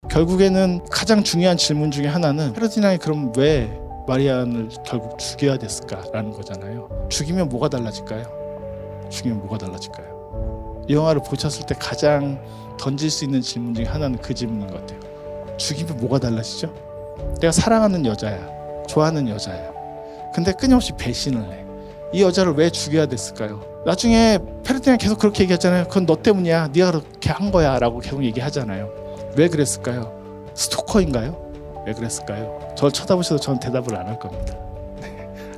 결국에는 가장 중요한 질문 중에 하나는 페르디낭이 그럼 왜 마리안을 결국 죽여야 됐을까라는 거잖아요. 죽이면 뭐가 달라질까요? 죽이면 뭐가 달라질까요? 이 영화를 보셨을 때 가장 던질 수 있는 질문 중에 하나는 그 질문인 것 같아요. 죽이면 뭐가 달라지죠? 내가 사랑하는 여자야, 좋아하는 여자야. 근데 끊임없이 배신을 해. 이 여자를 왜 죽여야 됐을까요? 나중에 페르디낭이 계속 그렇게 얘기하잖아요. 그건 너 때문이야. 네가 그렇게 한 거야 라고 계속 얘기하잖아요. 왜 그랬을까요? 스토커인가요? 왜 그랬을까요? 저를 쳐다보셔도 저는 대답을 안 할 겁니다.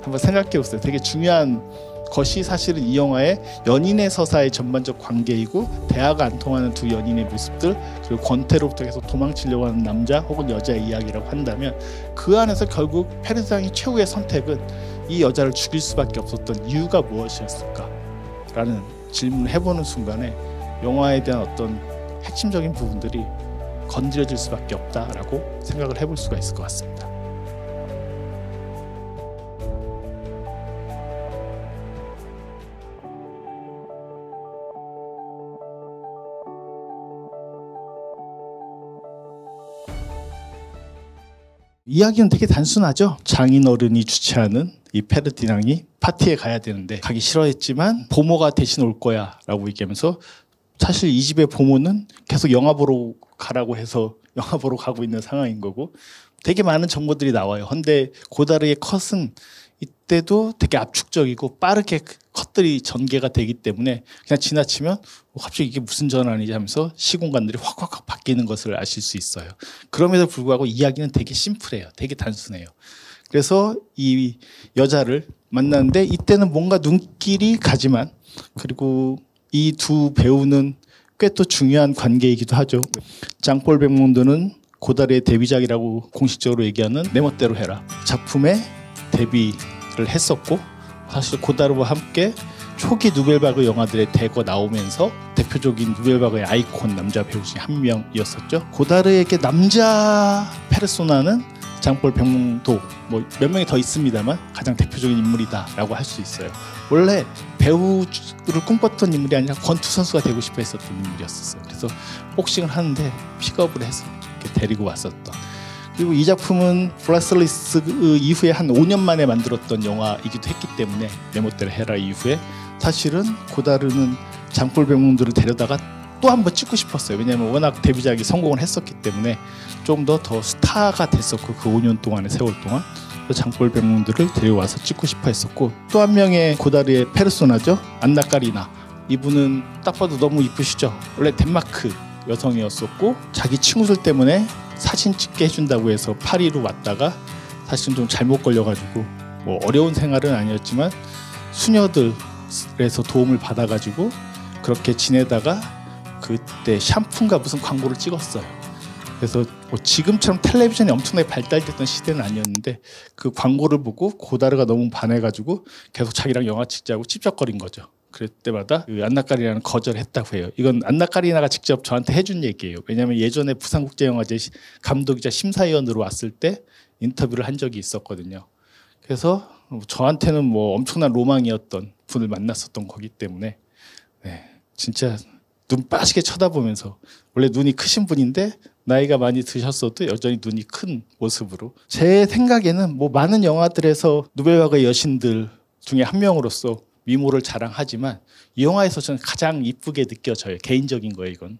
한번 생각해 보세요. 되게 중요한 것이 사실은 이 영화의 연인의 서사의 전반적 관계이고 대화가 안 통하는 두 연인의 모습들, 그리고 권태로부터 계속 도망치려고 하는 남자 혹은 여자의 이야기라고 한다면 그 안에서 결국 페르디낭이 최후의 선택은 이 여자를 죽일 수밖에 없었던 이유가 무엇이었을까라는 질문을 해보는 순간에 영화에 대한 어떤 핵심적인 부분들이 건드려질 수밖에 없다라고 생각을 해볼 수가 있을 것 같습니다. 이야기는 되게 단순하죠. 장인어른이 주최하는 이 페르디낭이 파티에 가야 되는데 가기 싫어했지만 보모가 대신 올 거야 라고 얘기하면서 사실 이 집의 보모는 계속 영화 보러 가라고 해서 영화 보러 가고 있는 상황인 거고 되게 많은 정보들이 나와요. 근데 고다르의 컷은 이때도 되게 압축적이고 빠르게 컷들이 전개가 되기 때문에 그냥 지나치면 갑자기 이게 무슨 전환이지 하면서 시공간들이 확 바뀌는 것을 아실 수 있어요. 그럼에도 불구하고 이야기는 되게 심플해요. 되게 단순해요. 그래서 이 여자를 만나는데 이때는 뭔가 눈길이 가지만 그리고 이 두 배우는 꽤 또 중요한 관계이기도 하죠. 장폴 벨몬드는 고다르의 데뷔작이라고 공식적으로 얘기하는 내 멋대로 해라 작품에 데뷔를 했었고 사실 고다르와 함께 초기 누벨바그 영화들에 대거 나오면서 대표적인 누벨바그의 아이콘 남자 배우 중에 한 명이었었죠. 고다르에게 남자 페르소나는 장폴 벨몬도 뭐 몇 명이 더 있습니다만 가장 대표적인 인물이다라고 할 수 있어요. 원래 배우를 꿈꿨던 인물이 아니라 권투 선수가 되고 싶어 했었던 인물이었어요. 그래서 복싱을 하는데 픽업을 해서 이렇게 데리고 왔었던. 그리고 이 작품은 브라슬리스 이후에 한 5년 만에 만들었던 영화이기도 했기 때문에 내 멋대로 해라 이후에 사실은 고다르는 장폴 벨몬드를 데려다가 또 한 번 찍고 싶었어요. 왜냐하면 워낙 데뷔작이 성공을 했었기 때문에 좀 더 스타가 됐었고 그 5년 동안의 세월 동안 장폴 벨몬드를 데려와서 찍고 싶어 했었고 또 한 명의 고다르의 페르소나죠. 안나 까리나. 이분은 딱 봐도 너무 이쁘시죠. 원래 덴마크 여성이었었고 자기 친구들 때문에 사진 찍게 해준다고 해서 파리로 왔다가 사실은 좀 잘못 걸려가지고 뭐 어려운 생활은 아니었지만 수녀들에서 도움을 받아가지고 그렇게 지내다가 그때 샴푸인가 무슨 광고를 찍었어요. 그래서 뭐 지금처럼 텔레비전이 엄청나게 발달됐던 시대는 아니었는데 그 광고를 보고 고다르가 너무 반해가지고 계속 자기랑 영화 찍자고 찝쩍거린 거죠. 그럴 때마다 그 안나 까리나는 거절했다고 해요. 이건 안나 까리나가 직접 저한테 해준 얘기예요. 왜냐하면 예전에 부산국제영화제 감독이자 심사위원으로 왔을 때 인터뷰를 한 적이 있었거든요. 그래서 저한테는 뭐 엄청난 로망이었던 분을 만났었던 거기 때문에 네, 진짜 눈 빠지게 쳐다보면서 원래 눈이 크신 분인데 나이가 많이 드셨어도 여전히 눈이 큰 모습으로 제 생각에는 뭐 많은 영화들에서 누벨바그의 여신들 중에 한 명으로서 미모를 자랑하지만 이 영화에서 저는 가장 이쁘게 느껴져요. 개인적인 거예요. 이건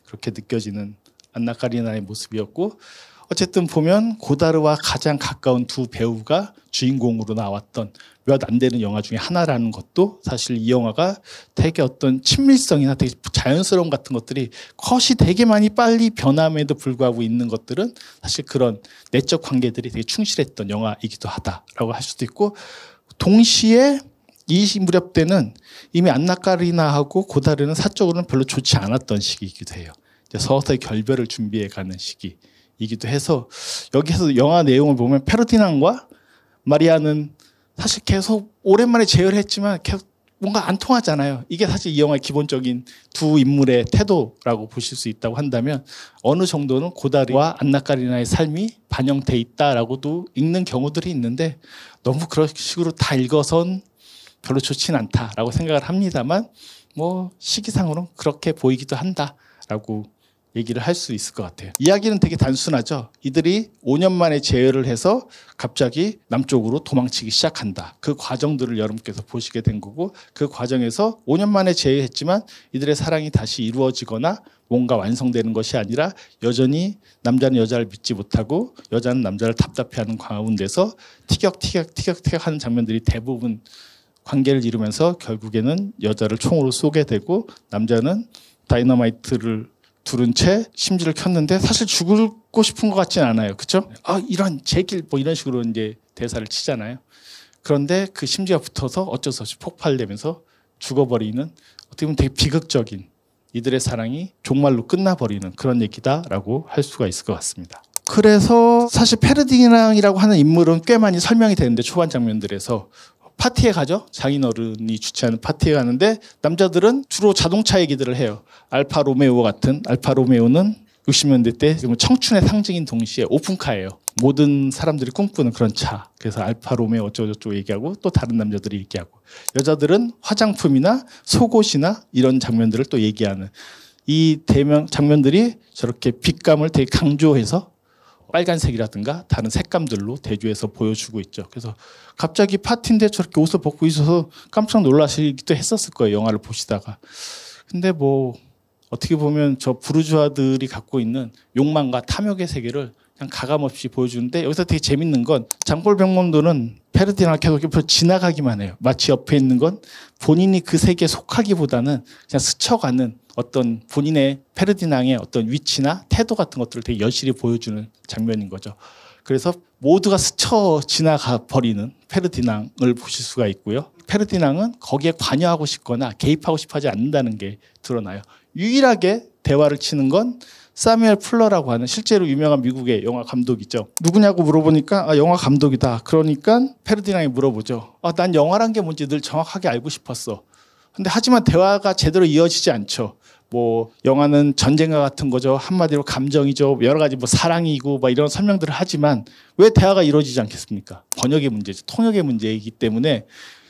그렇게 느껴지는 안나 까리나의 모습이었고 어쨌든 보면 고다르와 가장 가까운 두 배우가 주인공으로 나왔던 몇 안 되는 영화 중에 하나라는 것도 사실 이 영화가 되게 어떤 친밀성이나 되게 자연스러움 같은 것들이 컷이 되게 많이 빨리 변함에도 불구하고 있는 것들은 사실 그런 내적 관계들이 되게 충실했던 영화이기도 하다라고 할 수도 있고 동시에 이 무렵 때는 이미 안나 까리나하고 고다르는 사적으로는 별로 좋지 않았던 시기이기도 해요. 서서히 결별을 준비해가는 시기이기도 해서 여기서 영화 내용을 보면 페르디낭과 마리아는 사실 계속 오랜만에 재회했지만 계속 뭔가 안 통하잖아요. 이게 사실 이 영화의 기본적인 두 인물의 태도라고 보실 수 있다고 한다면 어느 정도는 고다르와 안나 까리나의 삶이 반영돼 있다라고도 읽는 경우들이 있는데 너무 그런 식으로 다 읽어선 별로 좋진 않다라고 생각을 합니다만 뭐 시기상으로는 그렇게 보이기도 한다라고 얘기를 할 수 있을 것 같아요. 이야기는 되게 단순하죠. 이들이 5년 만에 재회를 해서 갑자기 남쪽으로 도망치기 시작한다. 그 과정들을 여러분께서 보시게 된 거고, 그 과정에서 5년 만에 재회했지만 이들의 사랑이 다시 이루어지거나 뭔가 완성되는 것이 아니라 여전히 남자는 여자를 믿지 못하고 여자는 남자를 답답해하는 가운데서 티격태격 하는 장면들이 대부분 관계를 이루면서 결국에는 여자를 총으로 쏘게 되고, 남자는 다이너마이트를 두른 채 심지를 켰는데 사실 죽고 싶은 것 같지는 않아요. 그렇죠? 아, 이런 제길 뭐 이런 식으로 이제 대사를 치잖아요. 그런데 그 심지가 붙어서 어쩔 수 없이 폭발되면서 죽어버리는, 어떻게 보면 되게 비극적인 이들의 사랑이 종말로 끝나버리는 그런 얘기다라고 할 수가 있을 것 같습니다. 그래서 사실 페르디낭이라고 하는 인물은 꽤 많이 설명이 되는데, 초반 장면들에서 파티에 가죠. 장인어른이 주최하는 파티에 가는데 남자들은 주로 자동차 얘기들을 해요. 알파 로메오 같은, 알파 로메오는 60년대 때 청춘의 상징인 동시에 오픈카예요. 모든 사람들이 꿈꾸는 그런 차. 그래서 알파 로메오 어쩌고저쩌고 얘기하고 또 다른 남자들이 얘기하고, 여자들은 화장품이나 속옷이나 이런 장면들을 또 얘기하는, 이 대명 장면들이 저렇게 빛감을 되게 강조해서 빨간색이라든가 다른 색감들로 대조해서 보여주고 있죠. 그래서 갑자기 파티인데 저렇게 옷을 벗고 있어서 깜짝 놀라시기도 했었을 거예요, 영화를 보시다가. 근데 뭐 어떻게 보면 저 부르주아들이 갖고 있는 욕망과 탐욕의 세계를 그냥 가감없이 보여주는데, 여기서 되게 재밌는 건 장볼 백몬도는 페르디낭을 계속 옆으로 지나가기만 해요. 마치 옆에 있는 건 본인이 그 세계에 속하기보다는 그냥 스쳐가는 어떤 본인의, 페르디낭의 어떤 위치나 태도 같은 것들을 되게 여실히 보여주는 장면인 거죠. 그래서 모두가 스쳐 지나가 버리는 페르디낭을 보실 수가 있고요. 페르디낭은 거기에 관여하고 싶거나 개입하고 싶어 하지 않는다는 게 드러나요. 유일하게 대화를 치는 건 사뮤엘 풀러라고 하는 실제로 유명한 미국의 영화 감독이죠. 누구냐고 물어보니까 영화 감독이다. 그러니까 페르디낭이 물어보죠. 난 영화란 게 뭔지 늘 정확하게 알고 싶었어. 근데 하지만 대화가 제대로 이어지지 않죠. 뭐 영화는 전쟁과 같은 거죠. 한마디로 감정이죠. 여러 가지 뭐 사랑이고 막 이런 설명들을 하지만 왜 대화가 이루어지지 않겠습니까? 번역의 문제죠. 통역의 문제이기 때문에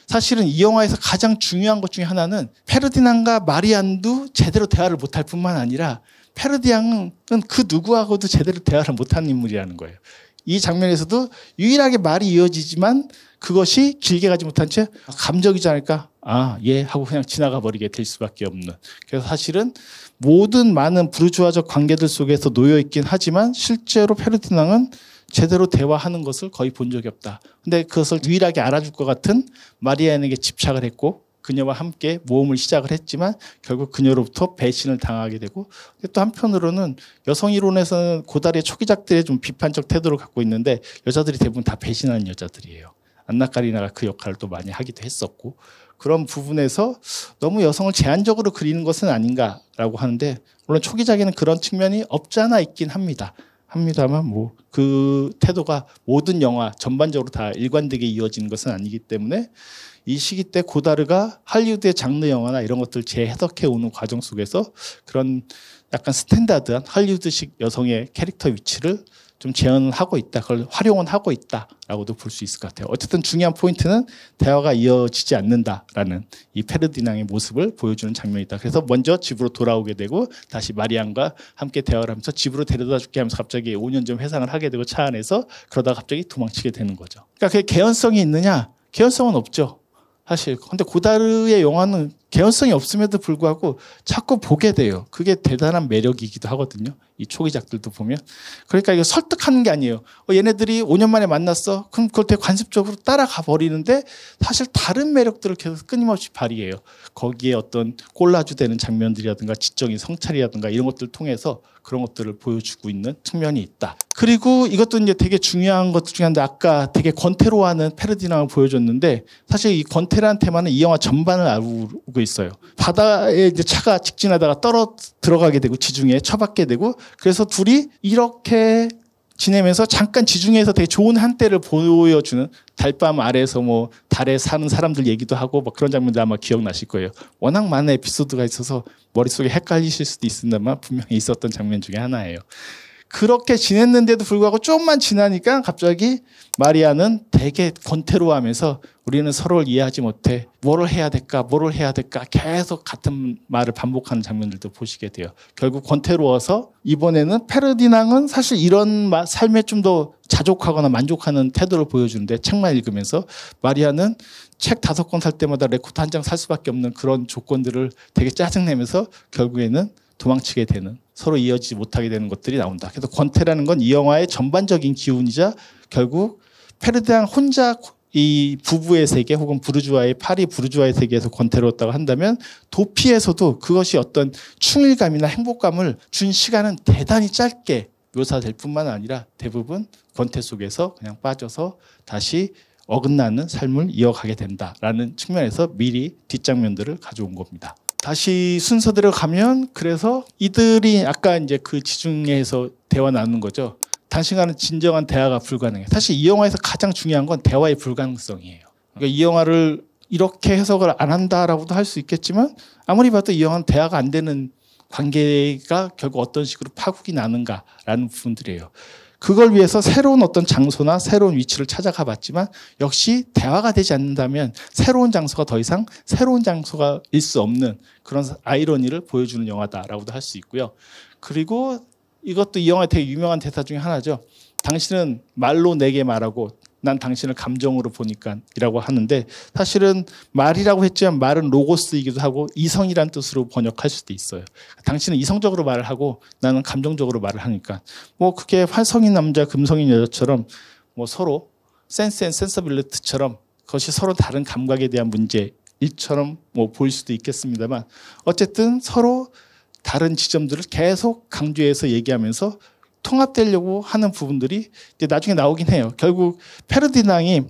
사실은 이 영화에서 가장 중요한 것 중에 하나는 페르디낭과 마리안도 제대로 대화를 못할 뿐만 아니라 페르디낭은 그 누구하고도 제대로 대화를 못하는 인물이라는 거예요. 이 장면에서도 유일하게 말이 이어지지만 그것이 길게 가지 못한 채 감정이지 않을까? 예 하고 그냥 지나가 버리게 될 수밖에 없는. 그래서 사실은 모든 많은 부르주아적 관계들 속에서 놓여 있긴 하지만 실제로 페르디낭은 제대로 대화하는 것을 거의 본 적이 없다. 근데 그것을 유일하게 알아줄 것 같은 마리안에게 집착을 했고 그녀와 함께 모험을 시작을 했지만 결국 그녀로부터 배신을 당하게 되고, 또 한편으로는 여성 이론에서는 고다리의 초기작들의 좀 비판적 태도를 갖고 있는데 여자들이 대부분 다 배신하는 여자들이에요. 안나 까리나가 그 역할을 또 많이 하기도 했었고, 그런 부분에서 너무 여성을 제한적으로 그리는 것은 아닌가라고 하는데, 물론 초기작에는 그런 측면이 없지 않아 있긴 합니다만 뭐 그 태도가 모든 영화 전반적으로 다 일관되게 이어지는 것은 아니기 때문에 이 시기 때 고다르가 할리우드의 장르 영화나 이런 것들 재해석해 오는 과정 속에서 그런 약간 스탠다드한 할리우드식 여성의 캐릭터 위치를 좀 재현을 하고 있다. 그걸 활용은 하고 있다라고도 볼 수 있을 것 같아요. 어쨌든 중요한 포인트는 대화가 이어지지 않는다라는 이 페르디낭의 모습을 보여주는 장면이다. 그래서 먼저 집으로 돌아오게 되고 다시 마리안과 함께 대화를 하면서 집으로 데려다 줄게 하면서 갑자기 5년 전 회상을 하게 되고 차 안에서, 그러다가 갑자기 도망치게 되는 거죠. 그러니까 그게 개연성이 있느냐? 개연성은 없죠. 사실. 근데 고다르의 영화는 개연성이 없음에도 불구하고 자꾸 보게 돼요. 그게 대단한 매력이기도 하거든요. 이 초기작들도 보면. 그러니까 이거 설득하는 게 아니에요. 얘네들이 5년 만에 만났어. 그럼 그걸 되게 관습적으로 따라가 버리는데 사실 다른 매력들을 계속 끊임없이 발휘해요. 거기에 어떤 꼴라주 되는 장면들이라든가 지적인 성찰이라든가 이런 것들을 통해서 그런 것들을 보여주고 있는 측면이 있다. 그리고 이것도 이제 되게 중요한 것 중에 하나인데, 아까 되게 권태로워하는 페르디낭을 보여줬는데 사실 이 권태라는 테마는 이 영화 전반을 아우르고 있어요. 바다에 이제 차가 직진하다가 들어가게 되고 지중해에 처박게 되고, 그래서 둘이 이렇게 지내면서 잠깐 지중해에서 되게 좋은 한때를 보여주는, 달밤 아래에서 뭐 달에 사는 사람들 얘기도 하고 뭐 그런 장면들 아마 기억나실 거예요. 워낙 많은 에피소드가 있어서 머릿속에 헷갈리실 수도 있습니다만 분명히 있었던 장면 중에 하나예요. 그렇게 지냈는데도 불구하고 조금만 지나니까 갑자기 마리아는 되게 권태로워하면서 우리는 서로를 이해하지 못해. 뭐를 해야 될까? 계속 같은 말을 반복하는 장면들도 보시게 돼요. 결국 권태로워서 이번에는 페르디낭은 사실 이런 삶에 좀 더 자족하거나 만족하는 태도를 보여주는데 책만 읽으면서 마리아는 책 5권 살 때마다 레코드 한 장 살 수밖에 없는 그런 조건들을 되게 짜증내면서 결국에는 도망치게 되는, 서로 이어지지 못하게 되는 것들이 나온다. 그래서 권태라는 건 이 영화의 전반적인 기운이자 결국 페르디낭 혼자 이 부부의 세계 혹은 부르주아의 파리 부르주아의 세계에서 권태로웠다고 한다면 도피에서도 그것이 어떤 충일감이나 행복감을 준 시간은 대단히 짧게 묘사될 뿐만 아니라 대부분 권태 속에서 그냥 빠져서 다시 어긋나는 삶을 이어가게 된다라는 측면에서 미리 뒷장면들을 가져온 겁니다. 다시 순서대로 가면 그래서 이들이 아까 이제 그 지중해에서 대화 나누는 거죠. 당신과는 진정한 대화가 불가능해. 사실 이 영화에서 가장 중요한 건 대화의 불가능성이에요. 그러니까 이 영화를 이렇게 해석을 안 한다라고도 할 수 있겠지만 아무리 봐도 이 영화는 대화가 안 되는 관계가 결국 어떤 식으로 파국이 나는가라는 부분들이에요. 그걸 위해서 새로운 어떤 장소나 새로운 위치를 찾아가 봤지만 역시 대화가 되지 않는다면 새로운 장소가 더 이상 새로운 장소가 일 수 없는 그런 아이러니를 보여주는 영화다라고도 할 수 있고요. 그리고 이것도 이 영화의 되게 유명한 대사 중에 하나죠. 당신은 말로 내게 말하고 난 당신을 감정으로 보니까 이라고 하는데 사실은 말이라고 했지만 말은 로고스이기도 하고 이성이란 뜻으로 번역할 수도 있어요. 당신은 이성적으로 말을 하고 나는 감정적으로 말을 하니까 뭐 그게 활성인 남자 금성인 여자처럼 뭐 서로 센스 앤 센서빌리티처럼 그것이 서로 다른 감각에 대한 문제일처럼 뭐 보일 수도 있겠습니다만 어쨌든 서로 다른 지점들을 계속 강조해서 얘기하면서 통합되려고 하는 부분들이 이제 나중에 나오긴 해요. 결국 페르디낭이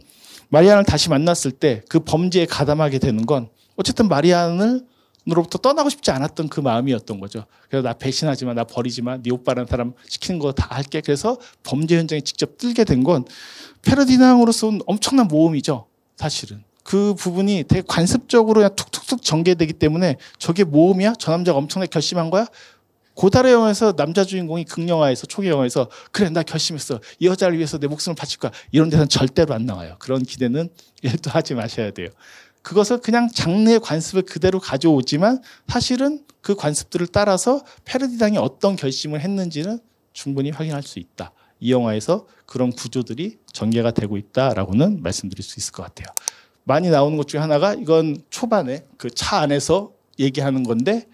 마리안을 다시 만났을 때 그 범죄에 가담하게 되는 건 어쨌든 마리안으로부터 떠나고 싶지 않았던 그 마음이었던 거죠. 그래서 나 배신하지 마, 나 버리지 마, 네 오빠라는 사람 시키는 거 다 할게. 그래서 범죄 현장에 직접 들게 된 건 페르디낭으로서는 엄청난 모험이죠. 사실은. 그 부분이 되게 관습적으로 그냥 툭툭툭 전개되기 때문에 저게 모험이야? 저 남자가 엄청나게 결심한 거야? 고달의 영화에서 남자 주인공이 극영화에서 초기 영화에서 그래 나 결심했어 이 여자를 위해서 내 목숨을 바칠 거야 이런 데서는 절대로 안 나와요. 그런 기대는 1도 하지 마셔야 돼요. 그것을 그냥 장르의 관습을 그대로 가져오지만 사실은 그 관습들을 따라서 페르디낭이 어떤 결심을 했는지는 충분히 확인할 수 있다. 이 영화에서 그런 구조들이 전개가 되고 있다라고는 말씀드릴 수 있을 것 같아요. 많이 나오는 것 중에 하나가 이건 초반에 그 차 안에서 얘기하는 건데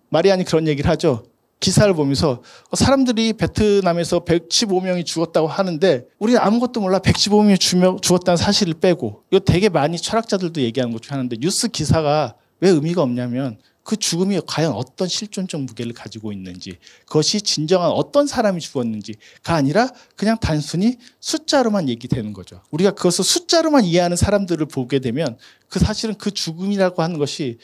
마리안이 그런 얘기를 하죠. 기사를 보면서 사람들이 베트남에서 115명이 죽었다고 하는데 우리는 아무것도 몰라. 115명이 죽었다는 사실을 빼고 이거 되게 많이 철학자들도 얘기하는 것 중에 하나인데 뉴스 기사가 왜 의미가 없냐면 그 죽음이 과연 어떤 실존적 무게를 가지고 있는지 그것이 진정한 어떤 사람이 죽었는지가 아니라 그냥 단순히 숫자로만 얘기되는 거죠. 우리가 그것을 숫자로만 이해하는 사람들을 보게 되면 그 사실은 그 죽음이라고 하는 것이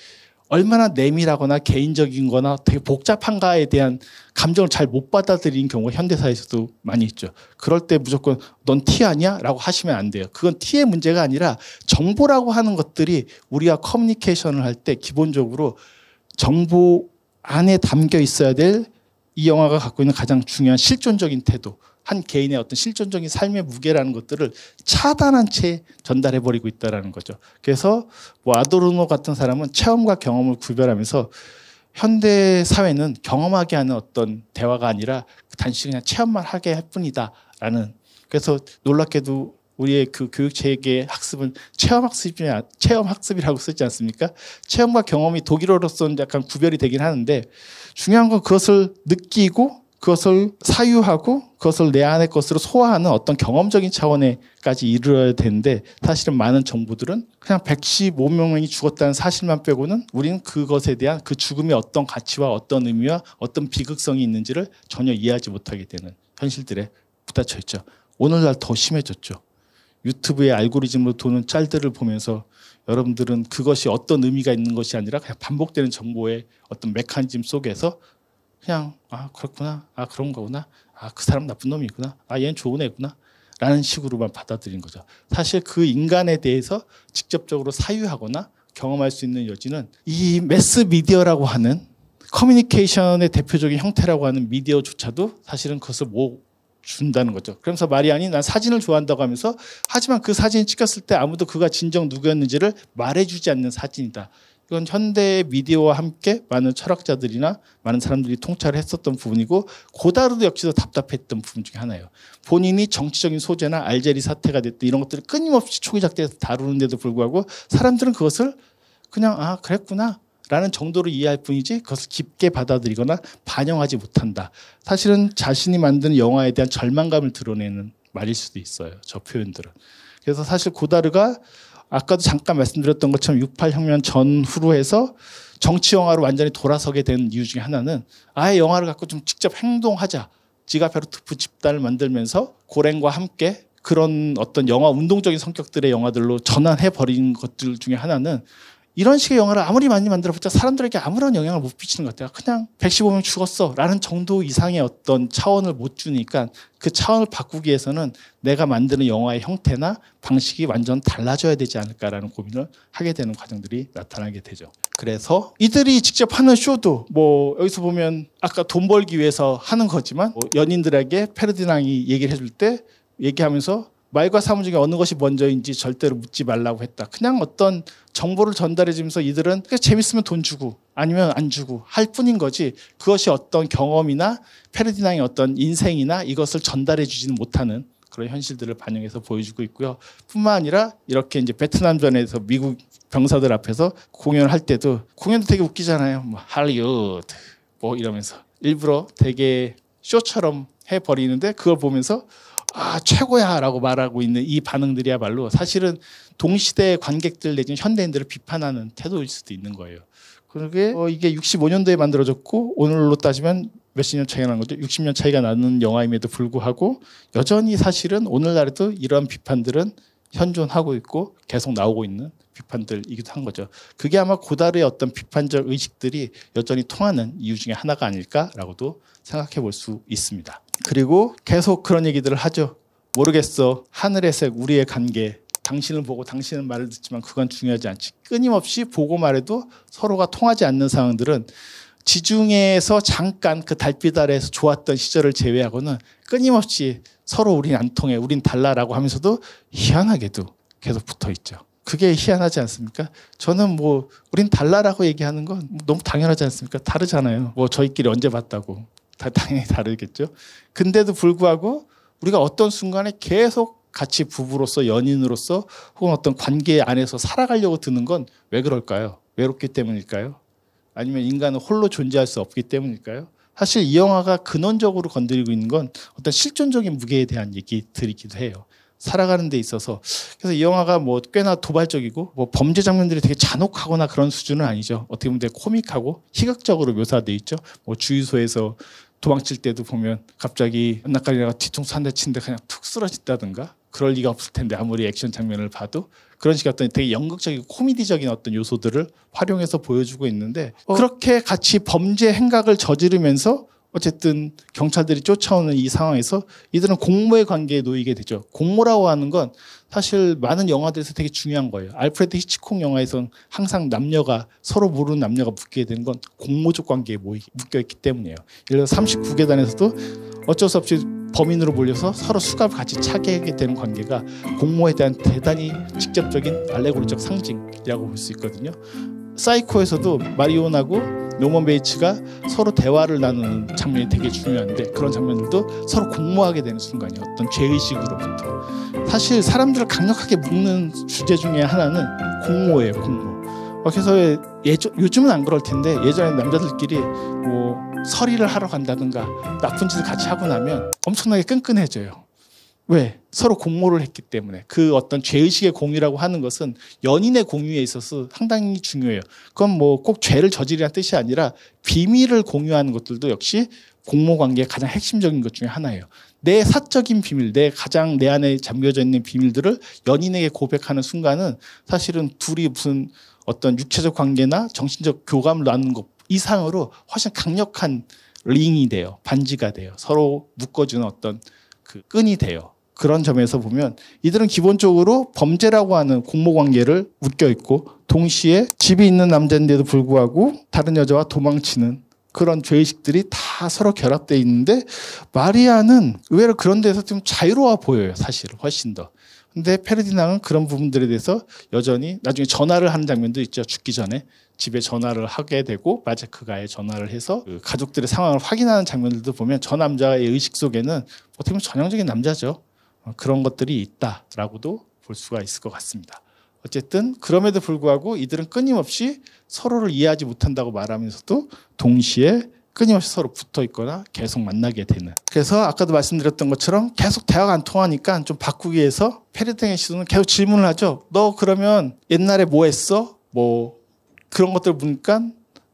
얼마나 내밀하거나 개인적인 거나 되게 복잡한가에 대한 감정을 잘 못 받아들이는 경우가 현대사에서도 많이 있죠. 그럴 때 무조건 넌 티 아니야? 라고 하시면 안 돼요. 그건 티의 문제가 아니라 정보라고 하는 것들이 우리가 커뮤니케이션을 할 때 기본적으로 정보 안에 담겨 있어야 될 이 영화가 갖고 있는 가장 중요한 실존적인 태도, 한 개인의 어떤 실존적인 삶의 무게라는 것들을 차단한 채 전달해버리고 있다는 거죠. 그래서 뭐 아도르노 같은 사람은 체험과 경험을 구별하면서 현대 사회는 경험하게 하는 어떤 대화가 아니라 단순히 그냥 체험만 하게 할 뿐이다라는. 그래서 놀랍게도 우리의 그 교육 체계 학습은 체험 학습이라고 쓰지 않습니까? 체험과 경험이 독일어로서는 약간 구별이 되긴 하는데 중요한 건 그것을 느끼고 그것을 사유하고 그것을 내 안의 것으로 소화하는 어떤 경험적인 차원에까지 이르러야 되는데 사실은 많은 정부들은 그냥 115명이 죽었다는 사실만 빼고는 우리는 그것에 대한 그 죽음의 어떤 가치와 어떤 의미와 어떤 비극성이 있는지를 전혀 이해하지 못하게 되는 현실들에 부딪혀 있죠. 오늘날 더 심해졌죠. 유튜브의 알고리즘으로 도는 짤들을 보면서 여러분들은 그것이 어떤 의미가 있는 것이 아니라 그냥 반복되는 정보의 어떤 메커니즘 속에서 그냥 아 그렇구나, 아 그런 거구나, 아 그 사람 나쁜 놈이구나, 아 얘는 좋은 애구나 라는 식으로만 받아들인 거죠. 사실 그 인간에 대해서 직접적으로 사유하거나 경험할 수 있는 여지는 이 매스 미디어라고 하는 커뮤니케이션의 대표적인 형태라고 하는 미디어조차도 사실은 그것을 못 준다는 거죠. 그러면서 마리안이 난 사진을 좋아한다고 하면서 하지만 그 사진을 찍었을 때 아무도 그가 진정 누구였는지를 말해주지 않는 사진이다. 이건 현대 미디어와 함께 많은 철학자들이나 많은 사람들이 통찰을 했었던 부분이고 고다르도 역시도 답답했던 부분 중에 하나예요. 본인이 정치적인 소재나 알제리 사태가 됐든 이런 것들을 끊임없이 초기 작대에서 다루는데도 불구하고 사람들은 그것을 그냥 아 그랬구나 라는 정도로 이해할 뿐이지 그것을 깊게 받아들이거나 반영하지 못한다. 사실은 자신이 만든 영화에 대한 절망감을 드러내는 말일 수도 있어요. 저 표현들은. 그래서 사실 고다르가 아까도 잠깐 말씀드렸던 것처럼 68 혁명 전후로 해서 정치 영화로 완전히 돌아서게 된 이유 중에 하나는 아예 영화를 갖고 좀 직접 행동하자. 지가페르투프 집단을 만들면서 고랭과 함께 그런 어떤 영화 운동적인 성격들의 영화들로 전환해버린 것들 중에 하나는 이런 식의 영화를 아무리 많이 만들어봤자 사람들에게 아무런 영향을 못 미치는 것 같아요. 그냥 115명 죽었어 라는 정도 이상의 어떤 차원을 못 주니까 그 차원을 바꾸기 위해서는 내가 만드는 영화의 형태나 방식이 완전 달라져야 되지 않을까라는 고민을 하게 되는 과정들이 나타나게 되죠. 그래서 이들이 직접 하는 쇼도 뭐 여기서 보면 아까 돈 벌기 위해서 하는 거지만 뭐 연인들에게 페르디낭이 얘기를 해줄 때 얘기하면서 말과 사물 중에 어느 것이 먼저인지 절대로 묻지 말라고 했다. 그냥 어떤 정보를 전달해 주면서 이들은 재밌으면 돈 주고 아니면 안 주고 할 뿐인 거지 그것이 어떤 경험이나 페르디낭의 어떤 인생이나 이것을 전달해 주지는 못하는 그런 현실들을 반영해서 보여주고 있고요. 뿐만 아니라 이렇게 이제 베트남전에서 미국 병사들 앞에서 공연을 할 때도 공연도 되게 웃기잖아요. 뭐 할리우드 뭐 이러면서 일부러 되게 쇼처럼 해버리는데 그걸 보면서 아 최고야 라고 말하고 있는 이 반응들이야말로 사실은 동시대 관객들 내지는 현대인들을 비판하는 태도일 수도 있는 거예요. 그게 이게 65년도에 만들어졌고 오늘로 따지면 몇십 년 차이가 나는 거죠. 60년 차이가 나는 영화임에도 불구하고 여전히 사실은 오늘날에도 이러한 비판들은 현존하고 있고 계속 나오고 있는 비판들이기도 한 거죠. 그게 아마 고다르의 어떤 비판적 의식들이 여전히 통하는 이유 중에 하나가 아닐까라고도 생각해 볼 수 있습니다. 그리고 계속 그런 얘기들을 하죠. 모르겠어. 하늘의 색, 우리의 관계. 당신을 보고 당신은 말을 듣지만 그건 중요하지 않지. 끊임없이 보고 말해도 서로가 통하지 않는 상황들은 지중해에서 잠깐 그 달빛 아래에서 좋았던 시절을 제외하고는 끊임없이 서로 우린 안 통해, 우린 달라라고 하면서도 희한하게도 계속 붙어 있죠. 그게 희한하지 않습니까? 저는 뭐 우린 달라라고 얘기하는 건 너무 당연하지 않습니까? 다르잖아요. 뭐 저희끼리 언제 봤다고. 당연히 다르겠죠. 근데도 불구하고 우리가 어떤 순간에 계속 같이 부부로서 연인으로서 혹은 어떤 관계 안에서 살아가려고 드는 건 왜 그럴까요? 외롭기 때문일까요? 아니면 인간은 홀로 존재할 수 없기 때문일까요? 사실 이 영화가 근원적으로 건드리고 있는 건 어떤 실존적인 무게에 대한 얘기들이기도 해요. 살아가는 데 있어서. 그래서 이 영화가 뭐 꽤나 도발적이고 뭐 범죄 장면들이 되게 잔혹하거나 그런 수준은 아니죠. 어떻게 보면 되게 코믹하고 희극적으로 묘사되어 있죠. 뭐 주유소에서 도망칠 때도 보면 갑자기 낯가리다가 뒤통수 한 대 치는데 그냥 툭 쓰러진다든가 그럴 리가 없을 텐데 아무리 액션 장면을 봐도 그런 식의 어떤 되게 연극적이고 코미디적인 어떤 요소들을 활용해서 보여주고 있는데 그렇게 같이 범죄 행각을 저지르면서 어쨌든 경찰들이 쫓아오는 이 상황에서 이들은 공모의 관계에 놓이게 되죠. 공모라고 하는 건 사실 많은 영화들에서 되게 중요한 거예요. 알프레드 히치콕 영화에서는 항상 남녀가 서로 모르는 남녀가 묶이게 되는 건 공모적 관계에 묶여있기 때문이에요. 예를 들어 39계단에서도 어쩔 수 없이 범인으로 몰려서 서로 수갑을 같이 차게 하게 되는 관계가 공모에 대한 대단히 직접적인 알레고리적 상징이라고 볼 수 있거든요. 사이코에서도 마리온하고 노먼 베이츠가 서로 대화를 나누는 장면이 되게 중요한데 그런 장면들도 서로 공모하게 되는 순간이 어떤 죄의식으로부터 사실 사람들을 강력하게 묶는 주제 중에 하나는 공모예요. 공모. 그래서 요즘은 안 그럴 텐데 예전에 남자들끼리 뭐 서리를 하러 간다든가 나쁜 짓을 같이 하고 나면 엄청나게 끈끈해져요. 왜? 서로 공모를 했기 때문에. 그 어떤 죄의식의 공유라고 하는 것은 연인의 공유에 있어서 상당히 중요해요. 그건 뭐 꼭 죄를 저지르라는 뜻이 아니라 비밀을 공유하는 것들도 역시 공모관계의 가장 핵심적인 것 중에 하나예요. 내 사적인 비밀, 가장 내 안에 잠겨져 있는 비밀들을 연인에게 고백하는 순간은 사실은 둘이 무슨 어떤 육체적 관계나 정신적 교감을 나누는 것 이상으로 훨씬 강력한 링이 돼요. 반지가 돼요. 서로 묶어주는 어떤 그 끈이 돼요. 그런 점에서 보면 이들은 기본적으로 범죄라고 하는 공모관계를 묶여 있고 동시에 집이 있는 남자인데도 불구하고 다른 여자와 도망치는 그런 죄의식들이 다 서로 결합되어 있는데 마리아는 의외로 그런 데서 좀 자유로워 보여요. 사실 훨씬 더. 근데 페르디낭은 그런 부분들에 대해서 여전히 나중에 전화를 하는 장면도 있죠. 죽기 전에 집에 전화를 하게 되고 마제크가에 전화를 해서 그 가족들의 상황을 확인하는 장면들도 보면 저 남자의 의식 속에는 어떻게 보면 전형적인 남자죠. 그런 것들이 있다라고도 볼 수가 있을 것 같습니다. 어쨌든 그럼에도 불구하고 이들은 끊임없이 서로를 이해하지 못한다고 말하면서도 동시에 끊임없이 서로 붙어 있거나 계속 만나게 되는. 그래서 아까도 말씀드렸던 것처럼 계속 대화가 안 통하니까 좀 바꾸기 위해서 페르디낭의 시도는 계속 질문을 하죠. 너 그러면 옛날에 뭐 했어? 뭐 그런 것들 보니까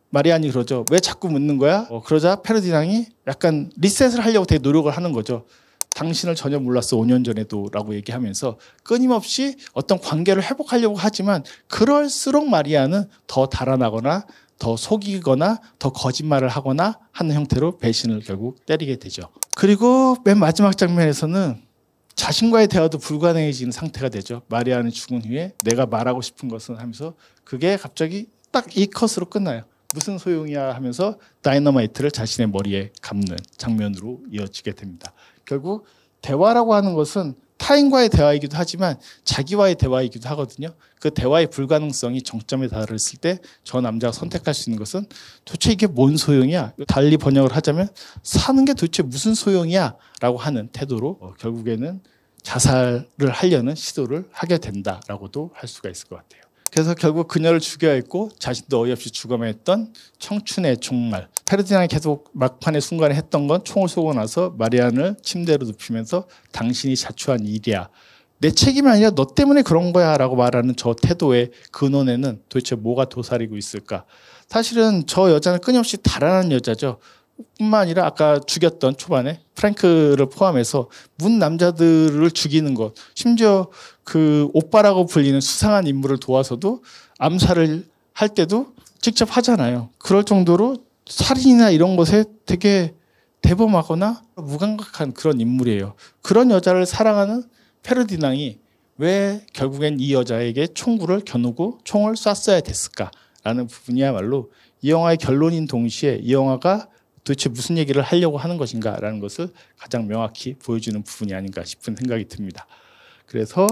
마리안이 그러죠. 왜 자꾸 묻는 거야? 그러자 페르디낭이 약간 리셋을 하려고 되게 노력을 하는 거죠. 당신을 전혀 몰랐어 5년 전에도 라고 얘기하면서 끊임없이 어떤 관계를 회복하려고 하지만 그럴수록 마리아는 더 달아나거나 더 속이거나 더 거짓말을 하거나 하는 형태로 배신을 결국 때리게 되죠. 그리고 맨 마지막 장면에서는 자신과의 대화도 불가능해지는 상태가 되죠. 마리아는 죽은 후에 내가 말하고 싶은 것은 하면서 그게 갑자기 딱 이 컷으로 끝나요. 무슨 소용이야 하면서 다이너마이트를 자신의 머리에 감는 장면으로 이어지게 됩니다. 결국 대화라고 하는 것은 타인과의 대화이기도 하지만 자기와의 대화이기도 하거든요. 그 대화의 불가능성이 정점에 달했을 때 저 남자가 선택할 수 있는 것은 도대체 이게 뭔 소용이야? 달리 번역을 하자면 사는 게 도대체 무슨 소용이야? 라고 하는 태도로 결국에는 자살을 하려는 시도를 하게 된다라고도 할 수가 있을 것 같아요. 그래서 결국 그녀를 죽여야 했고 자신도 어이없이 죽어만 했던 청춘의 종말. 페르디낭이 계속 막판의 순간에 했던 건 총을 쏘고 나서 마리안을 침대로 눕히면서 당신이 자초한 일이야. 내 책임이 아니라 너 때문에 그런 거야 라고 말하는 저 태도의 근원에는 도대체 뭐가 도사리고 있을까. 사실은 저 여자는 끊임없이 달아나는 여자죠. 뿐만 아니라 아까 죽였던 초반에 프랭크를 포함해서 문 남자들을 죽이는 것, 심지어 그 오빠라고 불리는 수상한 인물을 도와서도 암살을 할 때도 직접 하잖아요. 그럴 정도로 살인이나 이런 것에 되게 대범하거나 무감각한 그런 인물이에요. 그런 여자를 사랑하는 페르디낭이 왜 결국엔 이 여자에게 총구를 겨누고 총을 쐈어야 됐을까라는 부분이야말로 이 영화의 결론인 동시에 이 영화가 도대체 무슨 얘기를 하려고 하는 것인가라는 것을 가장 명확히 보여주는 부분이 아닌가 싶은 생각이 듭니다. 그래서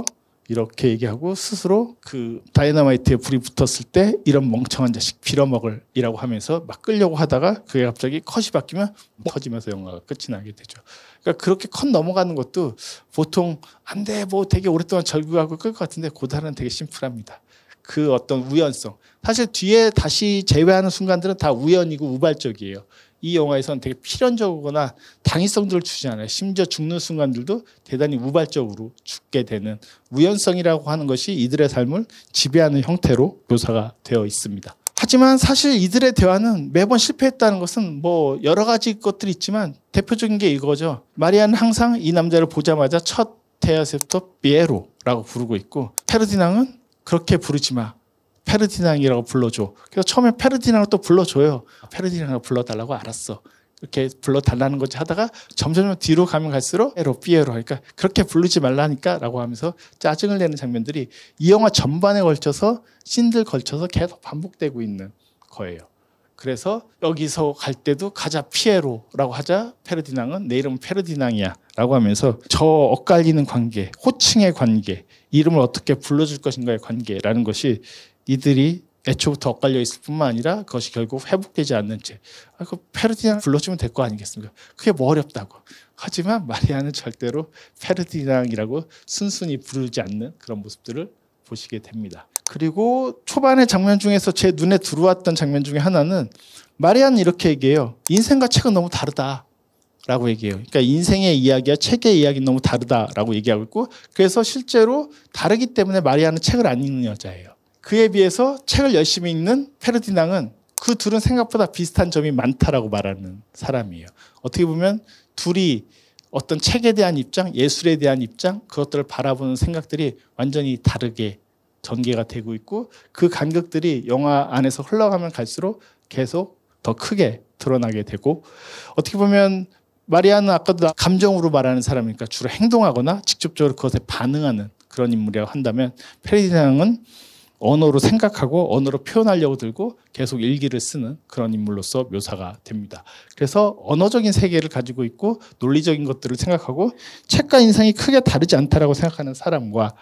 이렇게 얘기하고 스스로 그 다이너마이트에 불이 붙었을 때 이런 멍청한 자식 빌어먹을이라고 하면서 막 끌려고 하다가 그게 갑자기 컷이 바뀌면 터지면서 영화가 끝이 나게 되죠. 그러니까 그렇게 컷 넘어가는 것도 보통 안 돼 뭐 되게 오랫동안 절규하고 끌 것 같은데 고단은 되게 심플합니다. 그 어떤 우연성. 사실 뒤에 다시 제외하는 순간들은 다 우연이고 우발적이에요. 이 영화에서는 되게 필연적이거나 당위성들을 주지 않아요. 심지어 죽는 순간들도 대단히 우발적으로 죽게 되는 우연성이라고 하는 것이 이들의 삶을 지배하는 형태로 묘사가 되어 있습니다. 하지만 사실 이들의 대화는 매번 실패했다는 것은 뭐 여러 가지 것들이 있지만 대표적인 게 이거죠. 마리아는 항상 이 남자를 보자마자 첫 대화에서부터 피에로라고 부르고 있고 페르디낭은 그렇게 부르지 마. 페르디낭이라고 불러줘. 그래서 처음에 페르디낭을 또 불러줘요. 페르디낭을 불러달라고 알았어. 이렇게 불러달라는 거지 하다가 점점 뒤로 가면 갈수록 피에로 하니까 그렇게 부르지 말라니까 라고 하면서 짜증을 내는 장면들이 이 영화 전반에 걸쳐서 씬들 걸쳐서 계속 반복되고 있는 거예요. 그래서 여기서 갈 때도 가자 피에로라고 하자 페르디낭은 내 이름은 페르디낭이야 라고 하면서 저 엇갈리는 관계, 호칭의 관계, 이름을 어떻게 불러줄 것인가의 관계라는 것이 이들이 애초부터 엇갈려 있을 뿐만 아니라 그것이 결국 회복되지 않는 채 그 페르디낭 불러주면 될 거 아니겠습니까? 그게 뭐 어렵다고. 하지만 마리아는 절대로 페르디낭이라고 순순히 부르지 않는 그런 모습들을 보시게 됩니다. 그리고 초반의 장면 중에서 제 눈에 들어왔던 장면 중에 하나는 마리아는 이렇게 얘기해요. 인생과 책은 너무 다르다. 라고 얘기해요. 그러니까 인생의 이야기와 책의 이야기는 너무 다르다라고 얘기하고 있고 그래서 실제로 다르기 때문에 마리아는 책을 안 읽는 여자예요. 그에 비해서 책을 열심히 읽는 페르디낭은 그 둘은 생각보다 비슷한 점이 많다라고 말하는 사람이에요. 어떻게 보면 둘이 어떤 책에 대한 입장, 예술에 대한 입장, 그것들을 바라보는 생각들이 완전히 다르게 전개가 되고 있고 그 간격들이 영화 안에서 흘러가면 갈수록 계속 더 크게 드러나게 되고 어떻게 보면 마리아는 아까도 감정으로 말하는 사람이니까 주로 행동하거나 직접적으로 그것에 반응하는 그런 인물이라고 한다면 페르디낭은 언어로 생각하고 언어로 표현하려고 들고 계속 일기를 쓰는 그런 인물로서 묘사가 됩니다. 그래서 언어적인 세계를 가지고 있고 논리적인 것들을 생각하고 책과 인생이 크게 다르지 않다라고 생각하는 사람과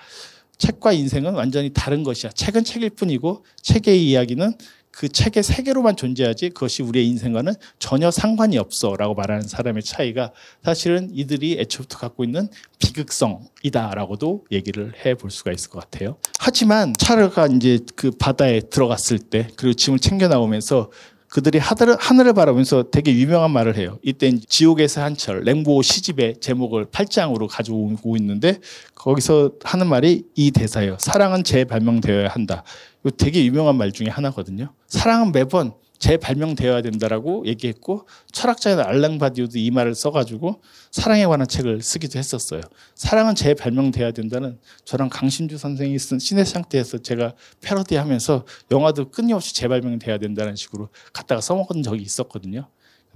책과 인생은 완전히 다른 것이야. 책은 책일 뿐이고 책의 이야기는 그 책의 세계로만 존재하지 그것이 우리의 인생과는 전혀 상관이 없어라고 말하는 사람의 차이가 사실은 이들이 애초부터 갖고 있는 비극성이다라고도 얘기를 해볼 수가 있을 것 같아요. 하지만 차르가 이제 그 바다에 들어갔을 때 그리고 짐을 챙겨 나오면서 그들이 하늘을 바라보면서 되게 유명한 말을 해요. 이때 지옥에서 한철 랭보 시집의 제목을 8장으로 가지고 있는데 거기서 하는 말이 이 대사예요. 사랑은 재발명되어야 한다. 이거 되게 유명한 말 중에 하나거든요. 사랑은 매번 재발명되어야 된다라고 얘기했고 철학자인 알랭 바디우도 이 말을 써가지고 사랑에 관한 책을 쓰기도 했었어요. 사랑은 재발명되어야 된다는 저랑 강신주 선생이 쓴 신의 상태에서 제가 패러디하면서 영화도 끊임없이 재발명돼야 된다는 식으로 갖다가 써먹은 적이 있었거든요.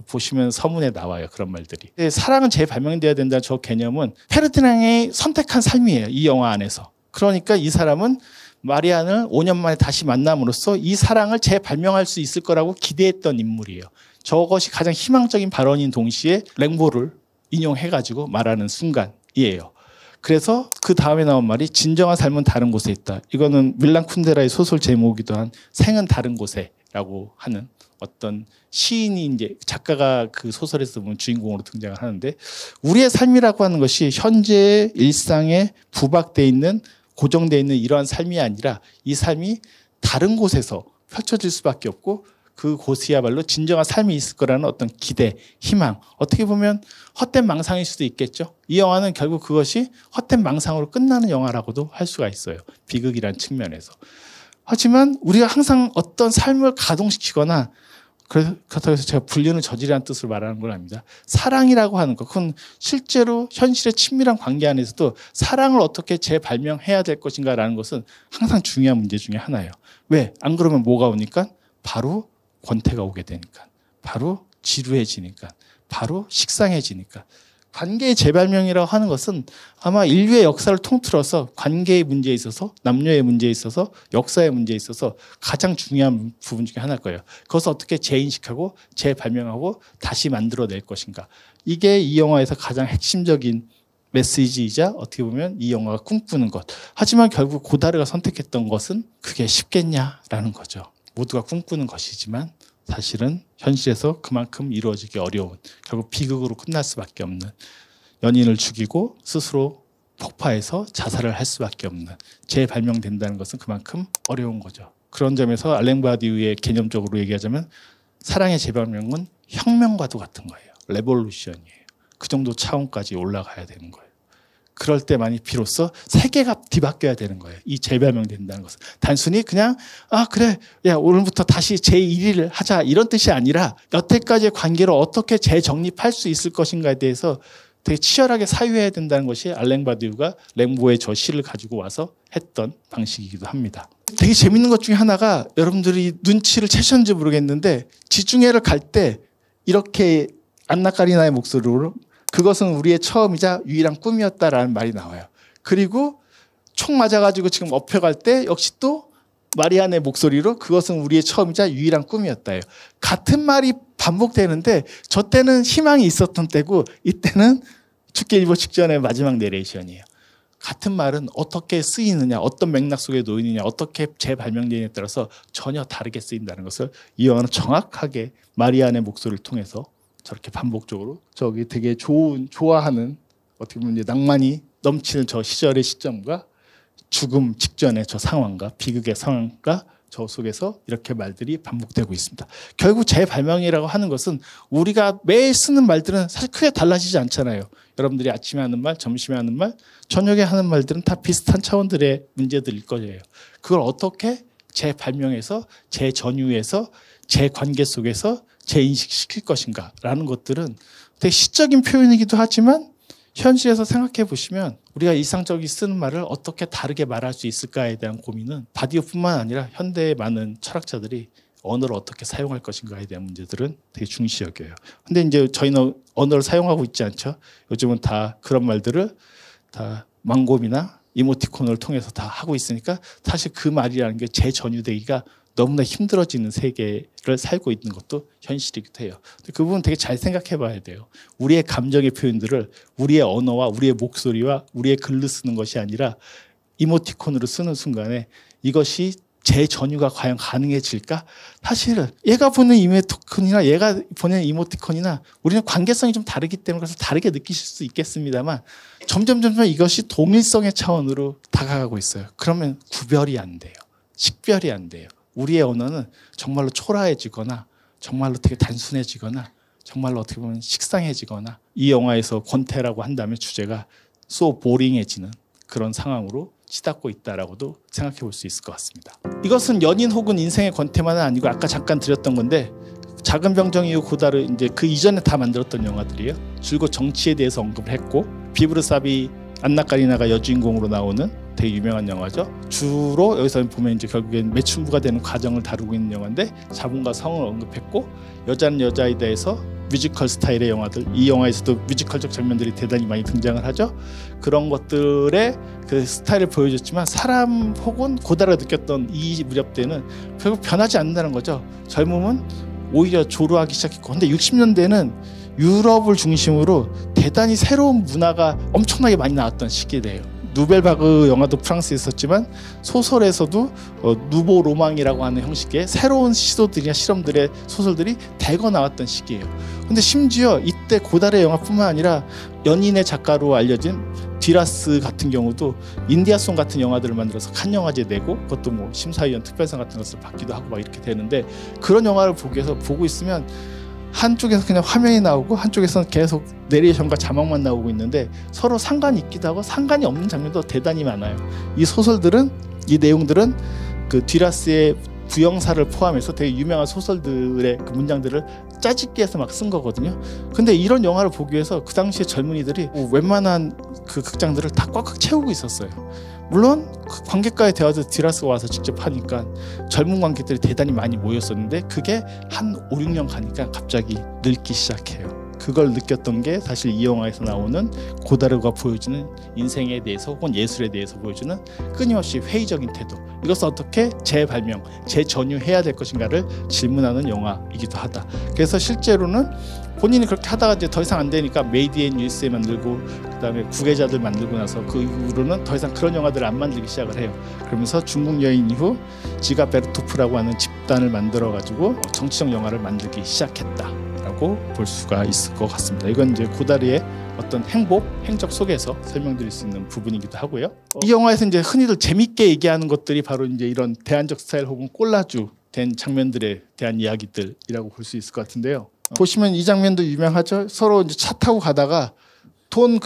보시면 서문에 나와요. 그런 말들이. 사랑은 재발명돼야 된다는 저 개념은 페르디낭이 선택한 삶이에요. 이 영화 안에서. 그러니까 이 사람은 마리안을 5년 만에 다시 만남으로써 이 사랑을 재발명할 수 있을 거라고 기대했던 인물이에요. 저것이 가장 희망적인 발언인 동시에 랭보를 인용해가지고 말하는 순간이에요. 그래서 그 다음에 나온 말이 진정한 삶은 다른 곳에 있다. 이거는 밀란 쿤데라의 소설 제목이기도 한 생은 다른 곳에라고 하는 어떤 시인이 이제 작가가 그 소설에서 보면 주인공으로 등장을 하는데 우리의 삶이라고 하는 것이 현재의 일상에 부박되어 있는 고정되어 있는 이러한 삶이 아니라 이 삶이 다른 곳에서 펼쳐질 수밖에 없고 그곳이야말로 진정한 삶이 있을 거라는 어떤 기대, 희망, 어떻게 보면 헛된 망상일 수도 있겠죠. 이 영화는 결국 그것이 헛된 망상으로 끝나는 영화라고도 할 수가 있어요. 비극이란 측면에서. 하지만 우리가 항상 어떤 삶을 가동시키거나 그렇다고 해서 제가 불륜을 저지르라는 뜻으로 말하는 건 아닙니다. 사랑이라고 하는 것, 그건 실제로 현실의 친밀한 관계 안에서도 사랑을 어떻게 재발명해야 될 것인가라는 것은 항상 중요한 문제 중에 하나예요. 왜? 안 그러면 뭐가 오니까? 바로 권태가 오게 되니까. 바로 지루해지니까. 바로 식상해지니까. 관계의 재발명이라고 하는 것은 아마 인류의 역사를 통틀어서 관계의 문제에 있어서 남녀의 문제에 있어서 역사의 문제에 있어서 가장 중요한 부분 중에 하나일 거예요. 그것을 어떻게 재인식하고 재발명하고 다시 만들어낼 것인가. 이게 이 영화에서 가장 핵심적인 메시지이자 어떻게 보면 이 영화가 꿈꾸는 것. 하지만 결국 고다르가 선택했던 것은 그게 쉽겠냐라는 거죠. 모두가 꿈꾸는 것이지만 사실은 현실에서 그만큼 이루어지기 어려운 결국 비극으로 끝날 수밖에 없는 연인을 죽이고 스스로 폭파해서 자살을 할 수밖에 없는 재발명된다는 것은 그만큼 어려운 거죠. 그런 점에서 알랭 바디우의 개념적으로 얘기하자면 사랑의 재발명은 혁명과도 같은 거예요. 레볼루션이에요. 그 정도 차원까지 올라가야 되는 거예요. 그럴 때만이 비로소 세계가 뒤바뀌어야 되는 거예요. 이 재발명된다는 것은. 단순히 그냥 그래 야 오늘부터 다시 제1위를 하자 이런 뜻이 아니라 여태까지의 관계를 어떻게 재정립할 수 있을 것인가에 대해서 되게 치열하게 사유해야 된다는 것이 알랭 바디우가 랭보의 저 시를 가지고 와서 했던 방식이기도 합니다. 되게 재밌는 것 중에 하나가 여러분들이 눈치를 채셨는지 모르겠는데 지중해를 갈 때 이렇게 안나 까리나의 목소리로 그것은 우리의 처음이자 유일한 꿈이었다라는 말이 나와요. 그리고 총 맞아가지고 지금 업혀갈 때 역시 또 마리안의 목소리로 그것은 우리의 처음이자 유일한 꿈이었다요. 같은 말이 반복되는데 저 때는 희망이 있었던 때고 이때는 죽게 일보 직전의 마지막 내레이션이에요. 같은 말은 어떻게 쓰이느냐, 어떤 맥락 속에 놓이느냐, 어떻게 재발명되느냐에 따라서 전혀 다르게 쓰인다는 것을 이 영화는 정확하게 마리안의 목소리를 통해서 저렇게 반복적으로 저기 되게 좋아하는 어떻게 보면 이제 낭만이 넘치는 저 시절의 시점과 죽음 직전의 저 상황과 비극의 상황과 저 속에서 이렇게 말들이 반복되고 있습니다. 결국 재발명이라고 하는 것은 우리가 매일 쓰는 말들은 사실 크게 달라지지 않잖아요. 여러분들이 아침에 하는 말, 점심에 하는 말, 저녁에 하는 말들은 다 비슷한 차원들의 문제들일 거예요. 그걸 어떻게 재발명해서 재전유해서 재관계 속에서 재인식시킬 것인가라는 것들은 되게 시적인 표현이기도 하지만 현실에서 생각해 보시면 우리가 일상적으로 쓰는 말을 어떻게 다르게 말할 수 있을까에 대한 고민은 바디오뿐만 아니라 현대의 많은 철학자들이 언어를 어떻게 사용할 것인가에 대한 문제들은 되게 중시 여겨요. 근데 이제 저희는 언어를 사용하고 있지 않죠. 요즘은 다 그런 말들을 다 망곰이나 이모티콘을 통해서 다 하고 있으니까 사실 그 말이라는 게 재전유되기가 너무나 힘들어지는 세계를 살고 있는 것도 현실이기도 해요. 그 부분 되게 잘 생각해 봐야 돼요. 우리의 감정의 표현들을 우리의 언어와 우리의 목소리와 우리의 글로 쓰는 것이 아니라 이모티콘으로 쓰는 순간에 이것이 재전유가 과연 가능해질까? 사실은 얘가 보는 이모티콘이나 얘가 보는 이모티콘이나 우리는 관계성이 좀 다르기 때문에 그래서 다르게 느끼실 수 있겠습니다만 점점 이것이 동일성의 차원으로 다가가고 있어요. 그러면 구별이 안 돼요. 식별이 안 돼요. 우리의 언어는 정말로 초라해지거나 정말로 되게 단순해지거나 정말로 어떻게 보면 식상해지거나 이 영화에서 권태라고 한다면 주제가 so boring해지는 그런 상황으로 치닫고 있다라고도 생각해 볼 수 있을 것 같습니다. 이것은 연인 혹은 인생의 권태만은 아니고 아까 잠깐 드렸던 건데 작은 병정 이후 고다르 이제 그 이전에 다 만들었던 영화들이에요. 줄곧 정치에 대해서 언급을 했고 비브르사비 안나 까리나가 여주인공으로 나오는 되게 유명한 영화죠. 주로 여기서 보면 이제 결국엔 매춘부가 되는 과정을 다루고 있는 영화인데 자본과 성을 언급했고 여자는 여자이다에서 뮤지컬 스타일의 영화들 이 영화에서도 뮤지컬적 장면들이 대단히 많이 등장을 하죠. 그런 것들의 그 스타일을 보여줬지만 사람 혹은 고다르가 느꼈던 이 무렵 때는 결국 변하지 않는다는 거죠. 젊음은 오히려 조루하기 시작했고 근데 60년대는 유럽을 중심으로 대단히 새로운 문화가 엄청나게 많이 나왔던 시기래요. 누벨바그 영화도 프랑스에 있었지만 소설에서도 누보 로망이라고 하는 형식의 새로운 시도들이나 실험들의 소설들이 대거 나왔던 시기예요. 근데 심지어 이때 고다르의 영화뿐만 아니라 연인의 작가로 알려진 디라스 같은 경우도 인디아송 같은 영화들을 만들어서 칸 영화제 내고 그것도 뭐 심사위원 특별상 같은 것을 받기도 하고 막 이렇게 되는데 그런 영화를 보고 있으면 한쪽에서 그냥 화면이 나오고 한쪽에서는 계속 내레이션과 자막만 나오고 있는데 서로 상관이 있기도 하고 상관이 없는 장면도 대단히 많아요. 이 소설들은 이 내용들은 그 디라스의 부영사를 포함해서 되게 유명한 소설들의 그 문장들을 짜집기해서 막 쓴 거거든요. 근데 이런 영화를 보기 위해서 그 당시에 젊은이들이 웬만한 그 극장들을 다 꽉꽉 채우고 있었어요. 물론 그 관객과의 대화도 디라스가 와서 직접 하니까 젊은 관객들이 대단히 많이 모였었는데 그게 한 5, 6년 가니까 갑자기 늙기 시작해요. 그걸 느꼈던 게 사실 이 영화에서 나오는 고다르가 보여주는 인생에 대해서 혹은 예술에 대해서 보여주는 끊임없이 회의적인 태도 이것을 어떻게 재발명, 재전유해야 될 것인가를 질문하는 영화이기도 하다. 그래서 실제로는 본인이 그렇게 하다가 이제 더 이상 안 되니까 메이드 인 USA 만들고 그다음에 구계자들 만들고 나서 그 이후로는 더 이상 그런 영화들을 안 만들기 시작을 해요. 그러면서 중국 여인 이후 지가 베르토프라고 하는 집단을 만들어 가지고 정치적 영화를 만들기 시작했다라고 볼 수가 있을 것 같습니다. 이건 이제 고다르의 어떤 행적 속에서 설명드릴 수 있는 부분이기도 하고요. 이 영화에서 이제 흔히들 재밌게 얘기하는 것들이 바로 이제 이런 대안적 스타일 혹은 꼴라주 된 장면들에 대한 이야기들이라고 볼 수 있을 것 같은데요. 보시면 이 장면도 유명하죠. 서로 이제 차 타고 가다가 돈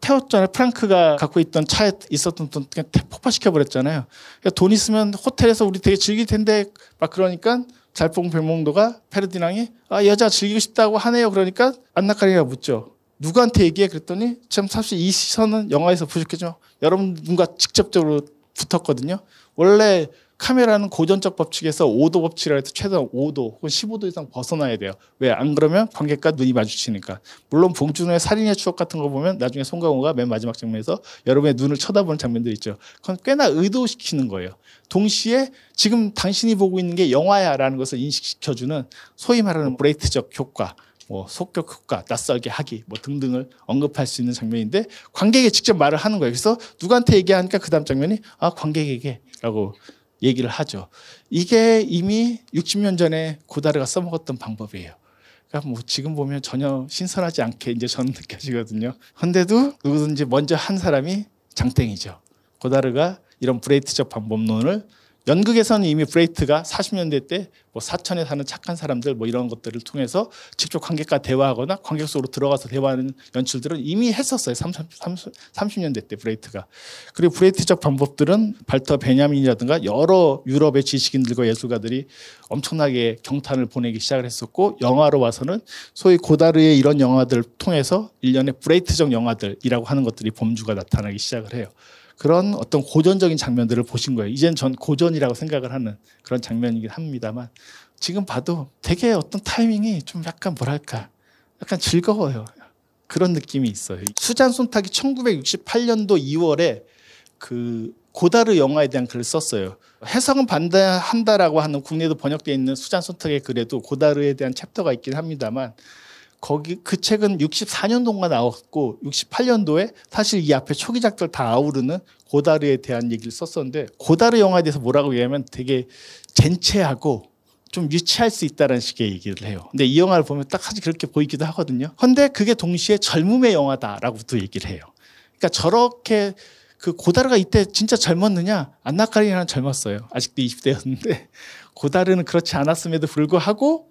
태웠잖아요. 프랑크가 갖고 있던 차에 있었던 돈 그냥 폭파시켜 버렸잖아요. 그러니까 돈 있으면 호텔에서 우리 되게 즐길 텐데 막 그러니까 잘뽕별몽도가 페르디낭이 여자 즐기고 싶다고 하네요. 그러니까 안나 까리나가 묻죠. 누구한테 얘기해? 그랬더니 참 사실 이 시선은 영화에서 보셨겠죠. 여러분과 직접적으로 붙었거든요. 원래 카메라는 고전적 법칙에서 5도 법칙이라 해서 최소한 5도 혹은 15도 이상 벗어나야 돼요. 왜? 안 그러면 관객과 눈이 마주치니까. 물론 봉준호의 살인의 추억 같은 거 보면 나중에 송강호가 맨 마지막 장면에서 여러분의 눈을 쳐다보는 장면들이 있죠. 그건 꽤나 의도시키는 거예요. 동시에 지금 당신이 보고 있는 게 영화야라는 것을 인식시켜주는 소위 말하는 브레이트적 효과, 뭐 속격 효과, 낯설게 하기 뭐 등등을 언급할 수 있는 장면인데 관객에 직접 말을 하는 거예요. 그래서 누구한테 얘기하니까 그 다음 장면이 관객에게라고 얘기를 하죠. 이게 이미 60년 전에 고다르가 써먹었던 방법이에요. 그러니까 뭐 지금 보면 전혀 신선하지 않게 이제 저는 느껴지거든요. 그런데도 누구든지 먼저 한 사람이 장땡이죠. 고다르가 이런 브레이트적 방법론을 연극에서는 이미 브레이트가 40년대 때 뭐 사천에 사는 착한 사람들 뭐 이런 것들을 통해서 직접 관객과 대화하거나 관객 속으로 들어가서 대화하는 연출들은 이미 했었어요. 30년대 때 브레이트가. 그리고 브레이트적 방법들은 발터 베냐민이라든가 여러 유럽의 지식인들과 예술가들이 엄청나게 경탄을 보내기 시작을 했었고 영화로 와서는 소위 고다르의 이런 영화들을 통해서 일련의 브레이트적 영화들이라고 하는 것들이 범주가 나타나기 시작을 해요. 그런 어떤 고전적인 장면들을 보신 거예요. 이젠 전 고전이라고 생각을 하는 그런 장면이긴 합니다만 지금 봐도 되게 어떤 타이밍이 좀 약간 뭐랄까 약간 즐거워요. 그런 느낌이 있어요. 수잔 손탁이 1968년도 2월에 그 고다르 영화에 대한 글을 썼어요. 해석은 반대한다라고 하는 국내에도 번역되어 있는 수잔 손탁의 글에도 고다르에 대한 챕터가 있긴 합니다만 거기 그 책은 64년도가 나왔고 68년도에 사실 이 앞에 초기작들 다 아우르는 고다르에 대한 얘기를 썼었는데 고다르 영화에 대해서 뭐라고 얘기하면 되게 젠체하고 좀 유치할 수 있다는 식의 얘기를 해요. 근데 이 영화를 보면 딱 사실 그렇게 보이기도 하거든요. 근데 그게 동시에 젊음의 영화다라고도 얘기를 해요. 그러니까 저렇게 그 고다르가 이때 진짜 젊었느냐? 안나 카레니나는 젊었어요. 아직도 20대였는데 고다르는 그렇지 않았음에도 불구하고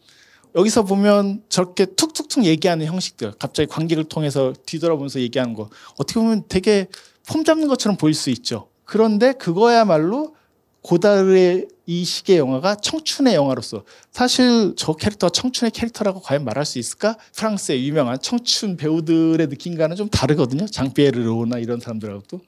여기서 보면 저렇게 툭툭툭 얘기하는 형식들, 갑자기 관객을 통해서 뒤돌아보면서 얘기하는 거 어떻게 보면 되게 폼 잡는 것처럼 보일 수 있죠. 그런데 그거야말로 고다르의 이 시기의 영화가 청춘의 영화로서 사실 저 캐릭터가 청춘의 캐릭터라고 과연 말할 수 있을까? 프랑스의 유명한 청춘 배우들의 느낌과는 좀 다르거든요. 장피에르 르오나 이런 사람들하고도.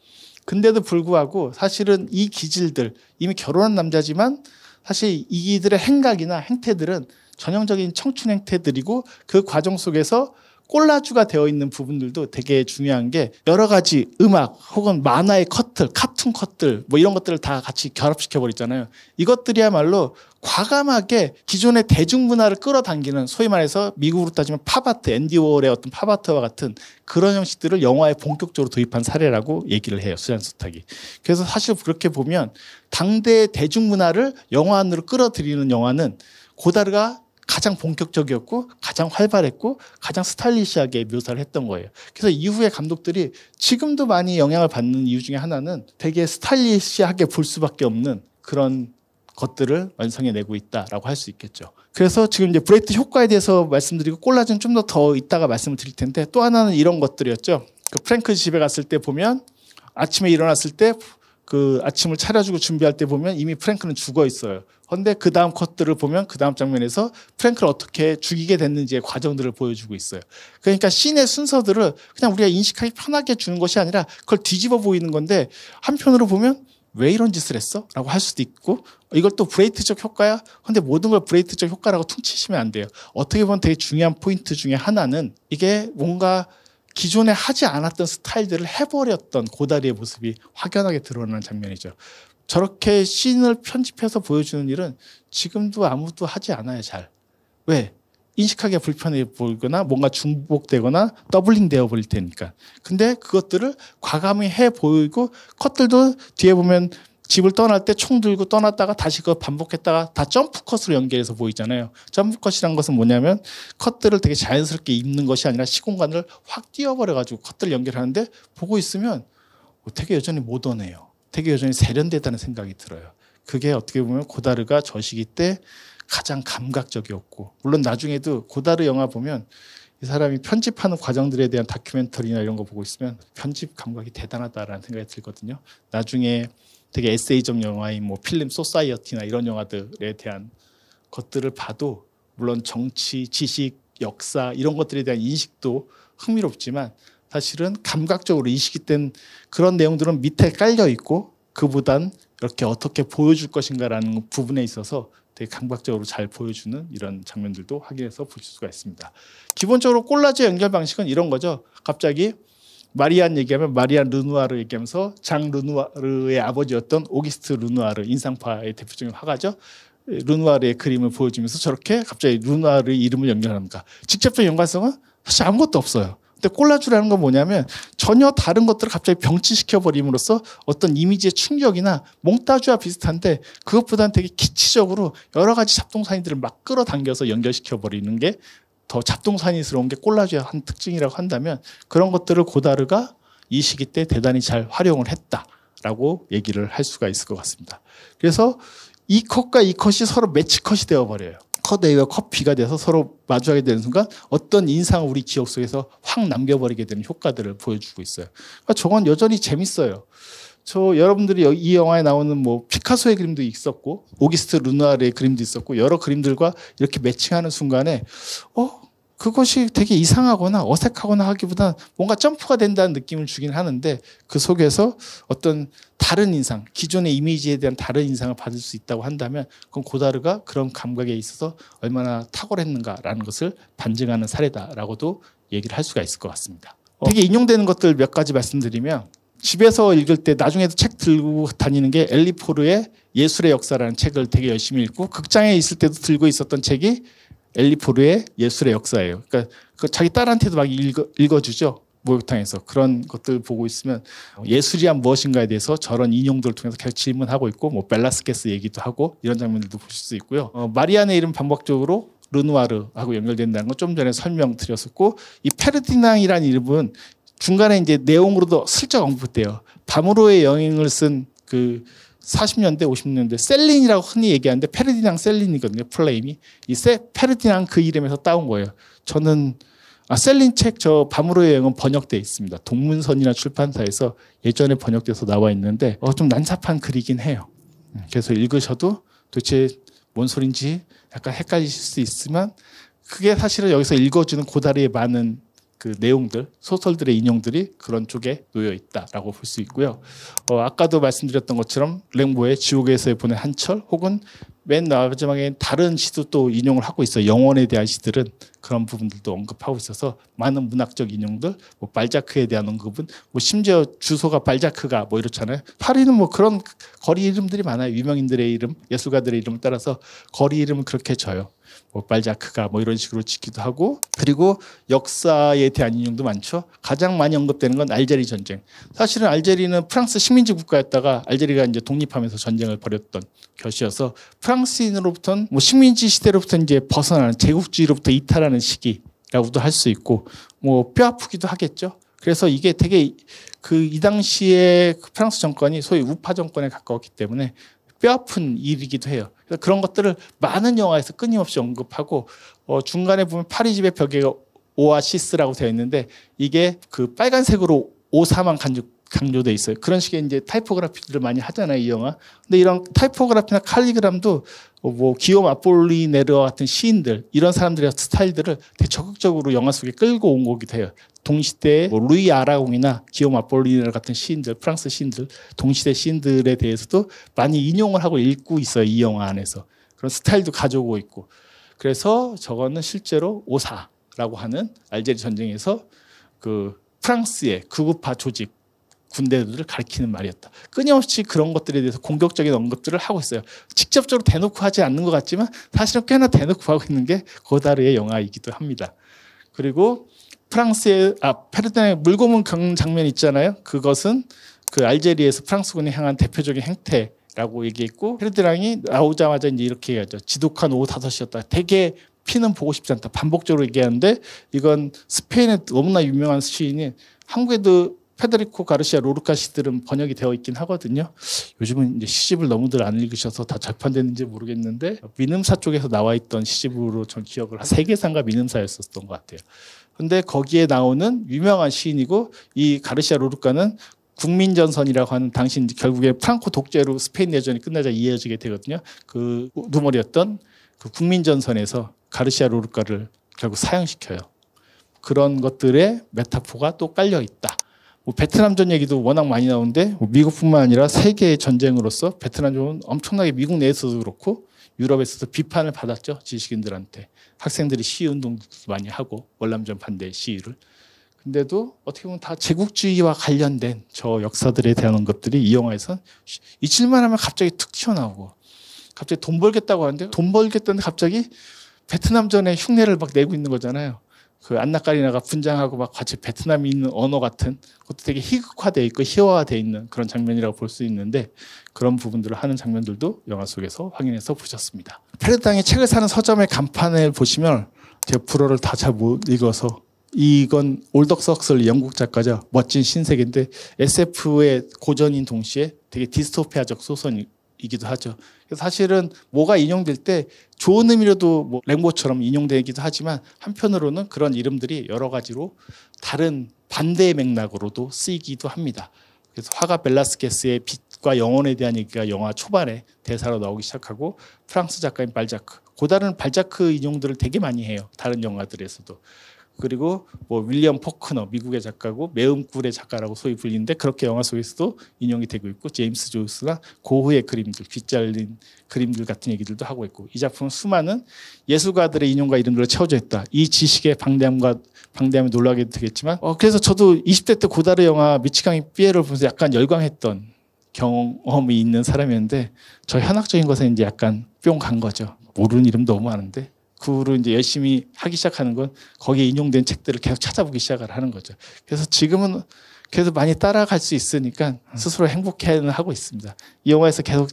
근데도 불구하고 사실은 이 기질들 이미 결혼한 남자지만 사실 이들의 행각이나 행태들은 전형적인 청춘 행태들이고 그 과정 속에서 콜라주가 되어 있는 부분들도 되게 중요한 게 여러 가지 음악 혹은 만화의 컷들, 카툰 컷들 뭐 이런 것들을 다 같이 결합시켜 버리잖아요. 이것들이야말로 과감하게 기존의 대중문화를 끌어당기는 소위 말해서 미국으로 따지면 팝아트, 앤디 워홀의 어떤 팝아트와 같은 그런 형식들을 영화에 본격적으로 도입한 사례라고 얘기를 해요. 수잔 손탁이. 그래서 사실 그렇게 보면 당대의 대중문화를 영화 안으로 끌어들이는 영화는 고다르가 가장 본격적이었고 가장 활발했고 가장 스타일리시하게 묘사를 했던 거예요. 그래서 이후에 감독들이 지금도 많이 영향을 받는 이유 중에 하나는 되게 스타일리시하게 볼 수밖에 없는 그런 것들을 완성해내고 있다라고 할 수 있겠죠. 그래서 지금 이제 브레이트 효과에 대해서 말씀드리고 콜라주는 좀 더 이따가 말씀을 드릴 텐데 또 하나는 이런 것들이었죠. 그 프랭크 집에 갔을 때 보면 아침에 일어났을 때 그 아침을 차려주고 준비할 때 보면 이미 프랭크는 죽어 있어요. 그런데 그 다음 컷들을 보면 그 다음 장면에서 프랭크를 어떻게 죽이게 됐는지의 과정들을 보여주고 있어요. 그러니까 씬의 순서들을 그냥 우리가 인식하기 편하게 주는 것이 아니라 그걸 뒤집어 보이는 건데 한편으로 보면 왜 이런 짓을 했어? 라고 할 수도 있고 이걸 또 브레이트적 효과야? 근데 모든 걸 브레이트적 효과라고 퉁치시면 안 돼요. 어떻게 보면 되게 중요한 포인트 중에 하나는 이게 뭔가 기존에 하지 않았던 스타일들을 해버렸던 고다리의 모습이 확연하게 드러나는 장면이죠. 저렇게 씬을 편집해서 보여주는 일은 지금도 아무도 하지 않아요. 잘. 왜? 인식하기가 불편해 보이거나 뭔가 중복되거나 더블링 되어 버릴 테니까. 근데 그것들을 과감히 해 보이고 컷들도 뒤에 보면 집을 떠날 때 총 들고 떠났다가 다시 그거 반복했다가 다 점프 컷으로 연결해서 보이잖아요. 점프 컷이란 것은 뭐냐면 컷들을 되게 자연스럽게 입는 것이 아니라 시공간을 확 띄워버려가지고 컷들을 연결하는데 보고 있으면 되게 여전히 모던해요. 되게 여전히 세련되다는 생각이 들어요. 그게 어떻게 보면 고다르가 저 시기 때 가장 감각적이었고 물론 나중에도 고다르 영화 보면 이 사람이 편집하는 과정들에 대한 다큐멘터리나 이런 거 보고 있으면 편집 감각이 대단하다라는 생각이 들거든요. 나중에 되게 에세이적 영화인 뭐 필름 소사이어티나 이런 영화들에 대한 것들을 봐도 물론 정치, 지식, 역사 이런 것들에 대한 인식도 흥미롭지만 사실은 감각적으로 인식이 된 그런 내용들은 밑에 깔려 있고 그보단 이렇게 어떻게 보여줄 것인가라는 부분에 있어서 되게 감각적으로 잘 보여주는 이런 장면들도 확인해서 보실 수가 있습니다. 기본적으로 콜라주의 연결 방식은 이런 거죠. 갑자기 마리안 얘기하면 마리안 르누아르 얘기하면서 장 르누아르의 아버지였던 오기스트 르누아르 인상파의 대표적인 화가죠. 르누아르의 그림을 보여주면서 저렇게 갑자기 르누아르의 이름을 연결합니다. 직접적인 연관성은 사실 아무것도 없어요. 근데 콜라주라는 건 뭐냐면 전혀 다른 것들을 갑자기 병치시켜버림으로써 어떤 이미지의 충격이나 몽타주와 비슷한데 그것보다는 되게 기치적으로 여러 가지 잡동사니들을 막 끌어당겨서 연결시켜버리는 게 더 잡동사니스러운 게 콜라주의 한 특징이라고 한다면 그런 것들을 고다르가 이 시기 때 대단히 잘 활용을 했다라고 얘기를 할 수가 있을 것 같습니다. 그래서 이 컷과 이 컷이 서로 매치 컷이 되어버려요. 컷 A와 컷 B가 돼서 서로 마주하게 되는 순간 어떤 인상을 우리 기억 속에서 확 남겨버리게 되는 효과들을 보여주고 있어요. 그러니까 저건 여전히 재밌어요. 여러분들이 이 영화에 나오는 뭐 피카소의 그림도 있었고 오기스트 르누아르의 그림도 있었고 여러 그림들과 이렇게 매칭하는 순간에 그것이 되게 이상하거나 어색하거나 하기보다 뭔가 점프가 된다는 느낌을 주긴 하는데 그 속에서 어떤 다른 인상, 기존의 이미지에 대한 다른 인상을 받을 수 있다고 한다면 그건 고다르가 그런 감각에 있어서 얼마나 탁월했는가라는 것을 반증하는 사례다라고도 얘기를 할 수가 있을 것 같습니다. 되게 인용되는 것들 몇 가지 말씀드리면 집에서 읽을 때 나중에도 책 들고 다니는 게 엘리 포르의 예술의 역사라는 책을 되게 열심히 읽고 극장에 있을 때도 들고 있었던 책이 엘리 포르의 예술의 역사예요. 그러니까 자기 딸한테도 막 읽어주죠. 목욕탕에서. 그런 것들 보고 있으면 예술이란 무엇인가에 대해서 저런 인용들을 통해서 계속 질문하고 있고 뭐 벨라스케스 얘기도 하고 이런 장면들도 보실 수 있고요. 마리안의 이름 반복적으로 르누아르하고 연결된다는 건 좀 전에 설명드렸었고 이 페르디낭이라는 이름은 중간에 이제 내용으로도 슬쩍 언급돼요. 밤으로의 여행을 쓴 그 40년대, 50년대 셀린이라고 흔히 얘기하는데 페르디낭 셀린이거든요. 플레임이. 이 페르디낭 그 이름에서 따온 거예요. 저는 셀린 책 저 밤으로의 여행은 번역돼 있습니다. 동문선이나 출판사에서 예전에 번역돼서 나와 있는데 좀 난삽한 글이긴 해요. 그래서 읽으셔도 도대체 뭔 소린지 약간 헷갈리실 수 있지만 그게 사실은 여기서 읽어주는 고다리의 많은 그 내용들, 소설들의 인용들이 그런 쪽에 놓여 있다라고 볼 수 있고요. 아까도 말씀드렸던 것처럼 랭보의 지옥에서의 보낸 한철 혹은 맨 마지막에 다른 시도 또 인용을 하고 있어요. 영혼에 대한 시들은 그런 부분들도 언급하고 있어서 많은 문학적 인용들, 뭐 발자크에 대한 언급은 뭐 심지어 주소가 발자크가 뭐 이렇잖아요. 파리는 뭐 그런 거리 이름들이 많아요. 유명인들의 이름, 예술가들의 이름을 따라서 거리 이름을 그렇게 져요. 뭐 발자크가 뭐 이런 식으로 짓기도 하고 그리고 역사에 대한 인용도 많죠. 가장 많이 언급되는 건 알제리 전쟁. 사실은 알제리는 프랑스 식민지 국가였다가 알제리가 이제 독립하면서 전쟁을 벌였던 것이어서 프랑스인으로부터는 뭐 식민지 시대로부터 이제 벗어나는 제국주의로부터 이탈하는 시기라고도 할 수 있고 뭐 뼈 아프기도 하겠죠. 그래서 이게 되게 이 당시에 그 프랑스 정권이 소위 우파 정권에 가까웠기 때문에 뼈아픈 일이기도 해요. 그래서 그런 것들을 많은 영화에서 끊임없이 언급하고 중간에 보면 파리집의 벽에 오아시스라고 되어 있는데 이게 그 빨간색으로 오사만 강조돼 있어요. 그런 식의 이제 타이포그라피들을 많이 하잖아요, 이 영화. 근데 이런 타이포그라피나 칼리그램도 뭐 기욤 아폴리네르와 같은 시인들 이런 사람들의 스타일들을 되게 적극적으로 영화 속에 끌고 온 거기도 해요. 동시대의 뭐 루이 아라공이나 기욤 아폴리네르 같은 시인들, 프랑스 시인들, 동시대 시인들에 대해서도 많이 인용을 하고 읽고 있어요, 이 영화 안에서. 그런 스타일도 가져오고 있고. 그래서 저거는 실제로 오사라고 하는 알제리 전쟁에서 그 프랑스의 극우파 조직 군대들을 가리키는 말이었다. 끊임없이 그런 것들에 대해서 공격적인 언급들을 하고 있어요. 직접적으로 대놓고 하지 않는 것 같지만 사실은 꽤나 대놓고 하고 있는 게 고다르의 영화이기도 합니다. 그리고 프랑스의 페르디낭의 물고문 겪는 장면 있잖아요. 그것은 그 알제리에서 프랑스군이 향한 대표적인 행태라고 얘기했고 페르디낭이 나오자마자 이제 이렇게 얘기하죠. 지독한 오후 5시였다. 되게 피는 보고 싶지 않다. 반복적으로 얘기하는데 이건 스페인의 너무나 유명한 시인인 한국에도 페데리코 가르시아 로르카 시들은 번역이 되어 있긴 하거든요. 요즘은 이제 시집을 너무들 안 읽으셔서 다 절판됐는지 모르겠는데 민음사 쪽에서 나와 있던 시집으로 전 기억을 세계사인가 민음사였었던 것 같아요. 근데 거기에 나오는 유명한 시인이고 이 가르시아 로르카는 국민전선이라고 하는 당시 결국에 프랑코 독재로 스페인 내전이 끝나자 이어지게 되거든요. 그 우두머리였던 그 국민전선에서 가르시아 로르카를 결국 사형시켜요. 그런 것들의 메타포가 또 깔려 있다. 뭐 베트남전 얘기도 워낙 많이 나오는데 뭐 미국뿐만 아니라 세계의 전쟁으로서 베트남전은 엄청나게 미국 내에서도 그렇고 유럽에서도 비판을 받았죠. 지식인들한테. 학생들이 시위운동도 많이 하고 월남전 반대 시위를. 근데도 어떻게 보면 다 제국주의와 관련된 저 역사들에 대한 언급들이 이 영화에선 잊을만 하면 갑자기 툭 튀어나오고 갑자기 돈 벌겠다고 하는데 돈 벌겠다는데 갑자기 베트남전의 흉내를 막 내고 있는 거잖아요. 그 안나까리나가 분장하고 막 같이 베트남이 있는 언어 같은 것도 되게 희극화되어 있고 희화화되어 있는 그런 장면이라고 볼 수 있는데 그런 부분들을 하는 장면들도 영화 속에서 확인해서 보셨습니다. 페르디낭이 책을 사는 서점의 간판을 보시면 제가 불어를 다 잘 못 읽어서 이건 올덕 석슬 영국 작가죠. 멋진 신세계인데 SF의 고전인 동시에 되게 디스토피아적 소설이기도 하죠. 사실은 뭐가 인용될 때 좋은 의미로도 뭐 랭보처럼 인용되기도 하지만 한편으로는 그런 이름들이 여러 가지로 다른 반대의 맥락으로도 쓰이기도 합니다. 그래서 화가 벨라스케스의 빛과 영혼에 대한 얘기가 영화 초반에 대사로 나오기 시작하고 프랑스 작가인 발자크, 고다르는 발자크 인용들을 되게 많이 해요. 다른 영화들에서도. 그리고 뭐 윌리엄 포크너 미국의 작가고 매음꿀의 작가라고 소위 불리는데 그렇게 영화 속에서도 인용이 되고 있고 제임스 조스나 고흐의 그림들 귀 잘린 그림들 같은 얘기들도 하고 있고 이 작품은 수많은 예술가들의 인용과 이름들로 채워져 있다. 이 지식의 방대함에 놀라게 되겠지만 그래서 저도 20대 때 고다르 영화 미치광이 삐에를 보면서 약간 열광했던 경험이 있는 사람이었는데 저 현학적인 것에 이제 약간 뿅 간 거죠. 모르는 이름 너무 많은데 그 후로 이제 열심히 하기 시작하는 건 거기에 인용된 책들을 계속 찾아보기 시작을 하는 거죠. 그래서 지금은 그래도 많이 따라갈 수 있으니까 스스로 행복해는 하고 있습니다. 이 영화에서 계속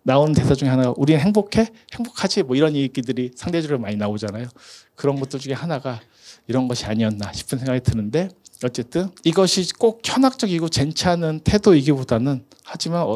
나오는 대사 중에 하나가 우리는 행복해? 행복하지? 뭐 이런 얘기들이 상대적으로 많이 나오잖아요. 그런 것들 중에 하나가 이런 것이 아니었나 싶은 생각이 드는데 어쨌든 이것이 꼭 현학적이고 젠치하는 태도이기보다는 하지만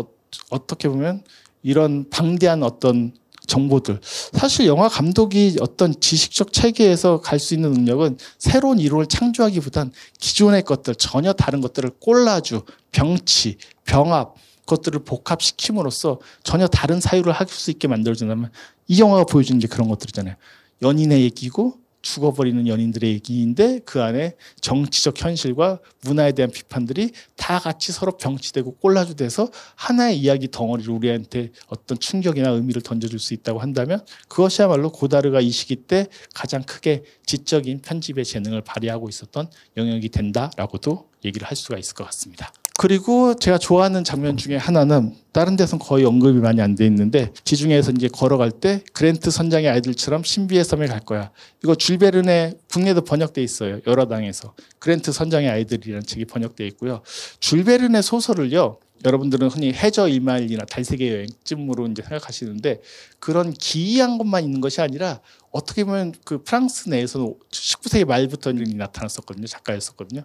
어떻게 보면 이런 방대한 어떤 정보들 사실 영화 감독이 어떤 지식적 체계에서 갈 수 있는 능력은 새로운 이론을 창조하기보단 기존의 것들 전혀 다른 것들을 콜라주, 병치, 병합 것들을 복합시킴으로써 전혀 다른 사유를 할 수 있게 만들어준다면 이 영화가 보여주는 게 그런 것들이잖아요. 연인의 얘기고 죽어버리는 연인들의 얘기인데 그 안에 정치적 현실과 문화에 대한 비판들이 다 같이 서로 병치되고 꼴라주돼서 하나의 이야기 덩어리로 우리한테 어떤 충격이나 의미를 던져줄 수 있다고 한다면 그것이야말로 고다르가 이 시기 때 가장 크게 지적인 편집의 재능을 발휘하고 있었던 영역이 된다라고도 얘기를 할 수가 있을 것 같습니다. 그리고 제가 좋아하는 장면 중에 하나는 다른 데선 거의 언급이 많이 안 돼 있는데 지중해에서 이제 걸어갈 때 그랜트 선장의 아이들처럼 신비의 섬에 갈 거야. 이거 줄 베른의 국내도 번역돼 있어요. 여러 당에서. 그랜트 선장의 아이들이라는 책이 번역돼 있고요. 줄 베른의 소설을요. 여러분들은 흔히 해저 1마일이나 달세계 여행쯤으로 이제 생각하시는데 그런 기이한 것만 있는 것이 아니라 어떻게 보면 그 프랑스 내에서는 19세기 말부터 나타났었거든요. 작가였었거든요.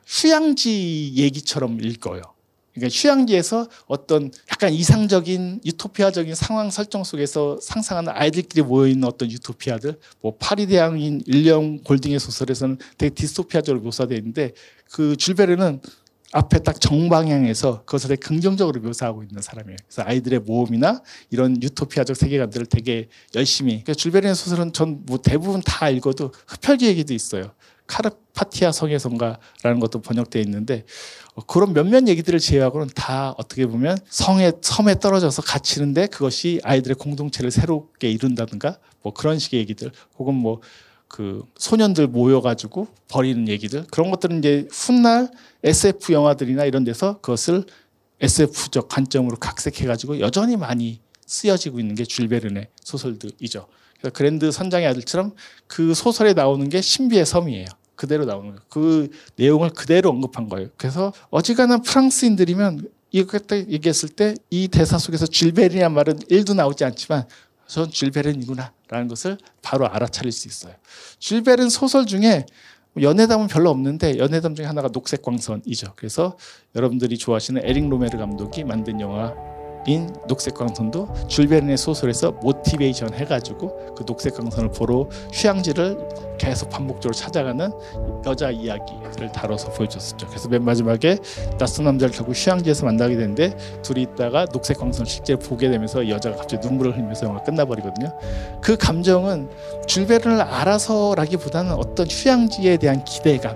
휴양지 얘기처럼 읽어요. 그러니까 휴양지에서 어떤 약간 이상적인 유토피아적인 상황 설정 속에서 상상하는 아이들끼리 모여있는 어떤 유토피아들 뭐 파리대항인 일령 골딩의 소설에서는 되게 디스토피아적으로 묘사되어 있는데 그 줄 베르는 앞에 딱 정방향에서 그것을 되게 긍정적으로 묘사하고 있는 사람이에요. 그래서 아이들의 모험이나 이런 유토피아적 세계관들을 되게 열심히. 그러니까 줄 베른의 소설은 전 뭐 대부분 다 읽어도 흡혈귀 얘기도 있어요. 카르파티아 성에선가라는 것도 번역되어 있는데 그런 몇몇 얘기들을 제외하고는 다 어떻게 보면 섬에 떨어져서 갇히는데 그것이 아이들의 공동체를 새롭게 이룬다든가 뭐 그런 식의 얘기들 혹은 뭐 그 소년들 모여가지고 버리는 얘기들 그런 것들은 이제 훗날 SF 영화들이나 이런 데서 그것을 SF적 관점으로 각색해가지고 여전히 많이 쓰여지고 있는 게 줄 베른의 소설들이죠. 그래서 그랜드 선장의 아들처럼 그 소설에 나오는 게 신비의 섬이에요. 그대로 나오는 거예요. 그 내용을 그대로 언급한 거예요. 그래서 어지간한 프랑스인들이면 이렇게 얘기했을 때 이 대사 속에서 줄 베른이라는 말은 1도 나오지 않지만 전 줄 베른이구나 라는 것을 바로 알아차릴 수 있어요. 줄 베른 소설 중에 연애담은 별로 없는데 연애담 중에 하나가 녹색광선이죠. 그래서 여러분들이 좋아하시는 에릭 로메르 감독이 만든 영화인 녹색광선도 줄 베른의 소설에서 모티베이션 해가지고 그 녹색광선을 보러 휴양지를 계속 반복적으로 찾아가는 여자 이야기를 다뤄서 보여줬었죠. 그래서 맨 마지막에 낯선 남자를 결국 휴양지에서 만나게 되는데 둘이 있다가 녹색광선을 실제로 보게 되면서 여자가 갑자기 눈물을 흘리면서 영화가 끝나버리거든요. 그 감정은 줄 베른을 알아서라기보다는 어떤 휴양지에 대한 기대감.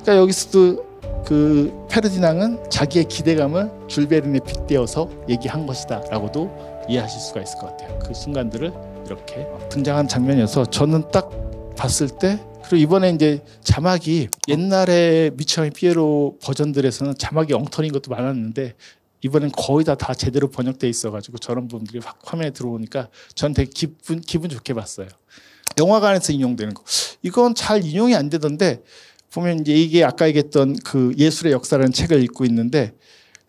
그러니까 여기서도 그 페르디낭은 자기의 기대감을 줄 베른에 빗대어서 얘기한 것이다 라고도 이해하실 수가 있을 것 같아요. 그 순간들을 이렇게 등장한 장면이어서 저는 딱 봤을 때 그리고 이번에 이제 자막이 옛날에 미치광이 피에로 버전들에서는 자막이 엉터리인 것도 많았는데 이번엔 거의 다 제대로 번역돼 있어가지고 저런 부분들이 확 화면에 들어오니까 전 되게 기분 좋게 봤어요. 영화관에서 인용되는 거 이건 잘 인용이 안 되던데 보면 이제 이게 아까 얘기했던 그 예술의 역사라는 책을 읽고 있는데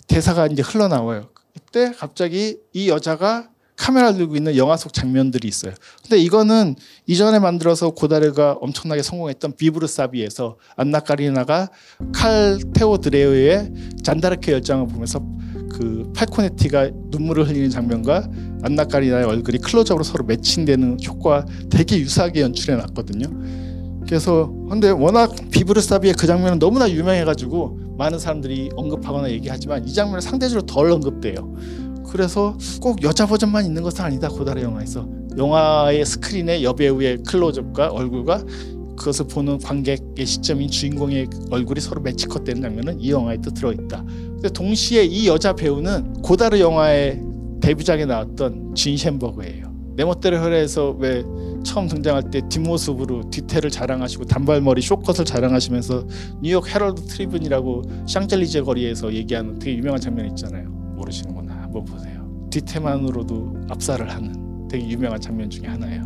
대사가 이제 흘러나와요. 그때 갑자기 이 여자가 카메라를 들고 있는 영화 속 장면들이 있어요. 근데 이거는 이전에 만들어서 고다르가 엄청나게 성공했던 비브르사비에서 안나 까리나가 칼 테오드레오의 잔다르크 열장을 보면서 그 팔코네티가 눈물을 흘리는 장면과 안나 까리나의 얼굴이 클로즈업으로 서로 매칭되는 효과가 되게 유사하게 연출해 놨거든요. 그래서 근데 워낙 비브르사비의 그 장면은 너무나 유명해가지고 많은 사람들이 언급하거나 얘기하지만 이 장면은 상대적으로 덜 언급돼요. 그래서 꼭 여자 버전만 있는 것은 아니다. 고다르 영화에서 영화의 스크린에 여배우의 클로즈업과 얼굴과 그것을 보는 관객의 시점인 주인공의 얼굴이 서로 매치컷되는 장면은 이 영화에 또 들어있다. 근데 동시에 이 여자 배우는 고다르 영화의 데뷔작에 나왔던 진 셴버그예요. 내 멋대로 혈에서 왜 처음 등장할 때 뒷모습으로 뒤태를 자랑하시고 단발머리 쇼컷을 자랑하시면서 뉴욕 헤럴드 트리뷴이라고 샹젤리제 거리에서 얘기하는 되게 유명한 장면 있잖아요. 모르시는구나. 한번 보세요. 뒤태만으로도 압살을 하는 되게 유명한 장면 중에 하나예요.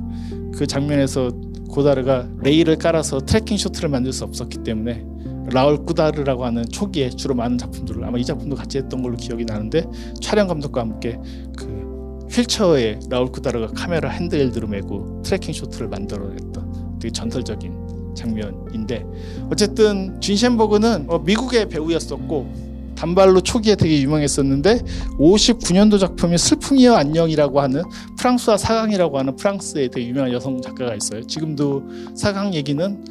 그 장면에서 고다르가 레일을 깔아서 트래킹 쇼트를 만들 수 없었기 때문에 라울 꾸다르라고 하는 초기에 주로 많은 작품들을 아마 이 작품도 같이 했던 걸로 기억이 나는데 촬영 감독과 함께 그 휠체어에 라울 꾸다르가 카메라 핸드헬드로 메고 트래킹 쇼트를 만들어냈던 되게 전설적인 장면인데 어쨌든 진 셴버그는 미국의 배우였었고 단발로 초기에 되게 유명했었는데 59년도 작품이 슬픔이여 안녕이라고 하는 프랑스와 사강이라고 하는 프랑스의 되게 유명한 여성 작가가 있어요. 지금도 사강 얘기는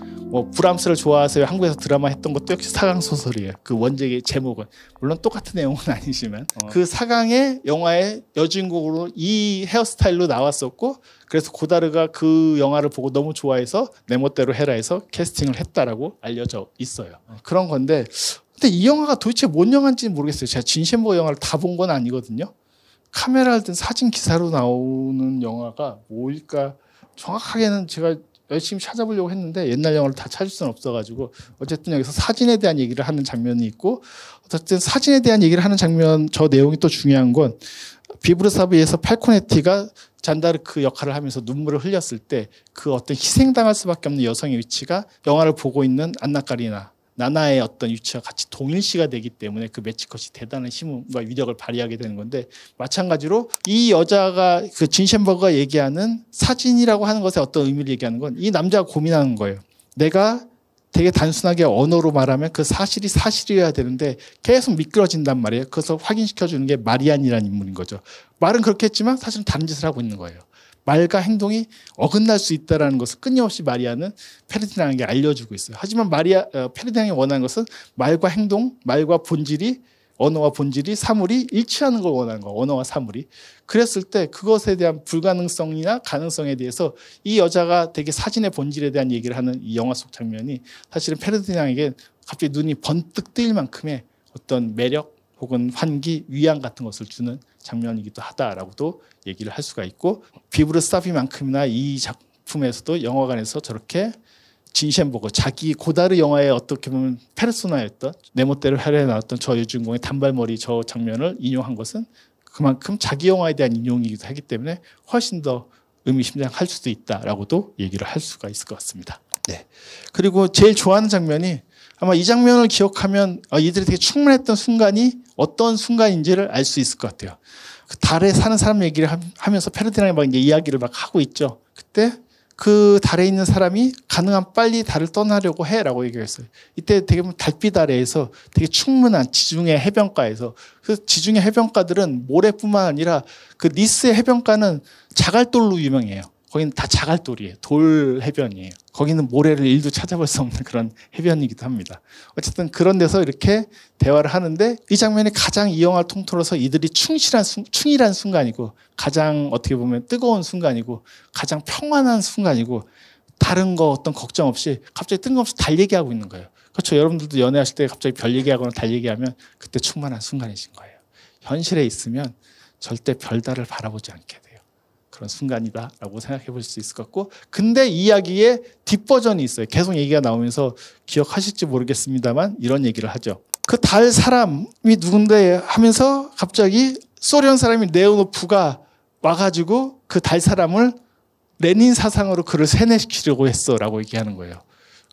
브람스를 좋아하세요. 한국에서 드라마 했던 것도 역시 사강 소설이에요. 그 원작의 제목은 물론 똑같은 내용은 아니지만 그 사강의 영화의 여주인공으로 이 헤어스타일로 나왔었고 그래서 고다르가 그 영화를 보고 너무 좋아해서 내 멋대로 해라해서 캐스팅을 했다라고 알려져 있어요. 그런 건데 근데 이 영화가 도대체 뭔 영화인지는 모르겠어요. 제가 진 셴버그 영화를 다 본 건 아니거든요. 카메라를 든 사진 기사로 나오는 영화가 뭐일까 정확하게는 제가 열심히 찾아보려고 했는데 옛날 영화를 다 찾을 수는 없어가지고 어쨌든 여기서 사진에 대한 얘기를 하는 장면이 있고 어쨌든 사진에 대한 얘기를 하는 장면 저 내용이 또 중요한 건 비브르사비에서 팔코네티가 잔다르크 역할을 하면서 눈물을 흘렸을 때 그 어떤 희생당할 수밖에 없는 여성의 위치가 영화를 보고 있는 안나 까리나 나나의 어떤 위치와 같이 동일시가 되기 때문에 그 매치컷이 대단한 힘과 위력을 발휘하게 되는 건데 마찬가지로 이 여자가 그 진 셴버그가 얘기하는 사진이라고 하는 것에 어떤 의미를 얘기하는 건 이 남자가 고민하는 거예요. 내가 되게 단순하게 언어로 말하면 그 사실이 사실이어야 되는데 계속 미끄러진단 말이에요. 그것을 확인시켜주는 게 마리안이라는 인물인 거죠. 말은 그렇게 했지만 사실은 다른 짓을 하고 있는 거예요. 말과 행동이 어긋날 수 있다는 것을 끊임없이 마리아는 페르디낭에게 알려주고 있어요. 하지만 페르디낭이 원하는 것은 말과 행동, 말과 본질이 언어와 본질이 사물이 일치하는 걸 원하는 거예요. 언어와 사물이. 그랬을 때 그것에 대한 불가능성이나 가능성에 대해서 이 여자가 되게 사진의 본질에 대한 얘기를 하는 이 영화 속 장면이 사실은 페르디낭에게 갑자기 눈이 번뜩 뜨일 만큼의 어떤 매력 혹은 환기, 위안 같은 것을 주는 장면이기도 하다라고도 얘기를 할 수가 있고 비브르사비만큼이나 이 작품에서도 영화관에서 저렇게 진 셴버그 자기 고다르 영화에 어떻게 보면 페르소나였던 내 멋대로 하려 나왔던 저 여주인공의 단발머리 저 장면을 인용한 것은 그만큼 자기 영화에 대한 인용이기도 하기 때문에 훨씬 더 의미심장할 수도 있다라고도 얘기를 할 수가 있을 것 같습니다. 네. 그리고 제일 좋아하는 장면이 아마 이 장면을 기억하면 이들이 되게 충만했던 순간이 어떤 순간인지를 알 수 있을 것 같아요. 그 달에 사는 사람 얘기를 하면서 페르디낭이 막 이제 이야기를 막 하고 있죠. 그때 그 달에 있는 사람이 가능한 빨리 달을 떠나려고 해라고 얘기했어요. 이때 되게 달빛 아래에서 되게 충분한 지중해 해변가에서 그래서 지중해 해변가들은 모래뿐만 아니라 그 니스의 해변가는 자갈돌로 유명해요. 거기는 다 자갈돌이에요. 돌 해변이에요. 거기는 모래를 일도 찾아볼 수 없는 그런 해변이기도 합니다. 어쨌든 그런 데서 이렇게 대화를 하는데 이 장면이 가장 이 영화를 통틀어서 이들이 충실한 순간이고 가장 어떻게 보면 뜨거운 순간이고 가장 평안한 순간이고 다른 거 어떤 걱정 없이 갑자기 뜬금없이 달 얘기하고 있는 거예요. 그렇죠. 여러분들도 연애하실 때 갑자기 별 얘기하거나 달 얘기하면 그때 충만한 순간이신 거예요. 현실에 있으면 절대 별달을 바라보지 않게 돼요. 그런 순간이다라고 생각해 볼 수 있을 것 같고 근데 이 이야기의 뒷버전이 있어요. 계속 얘기가 나오면서 기억하실지 모르겠습니다만 이런 얘기를 하죠. 그 달 사람이 누군데 하면서 갑자기 소련 사람이 레오노프가 와가지고 그 달 사람을 레닌 사상으로 그를 세뇌시키려고 했어라고 얘기하는 거예요.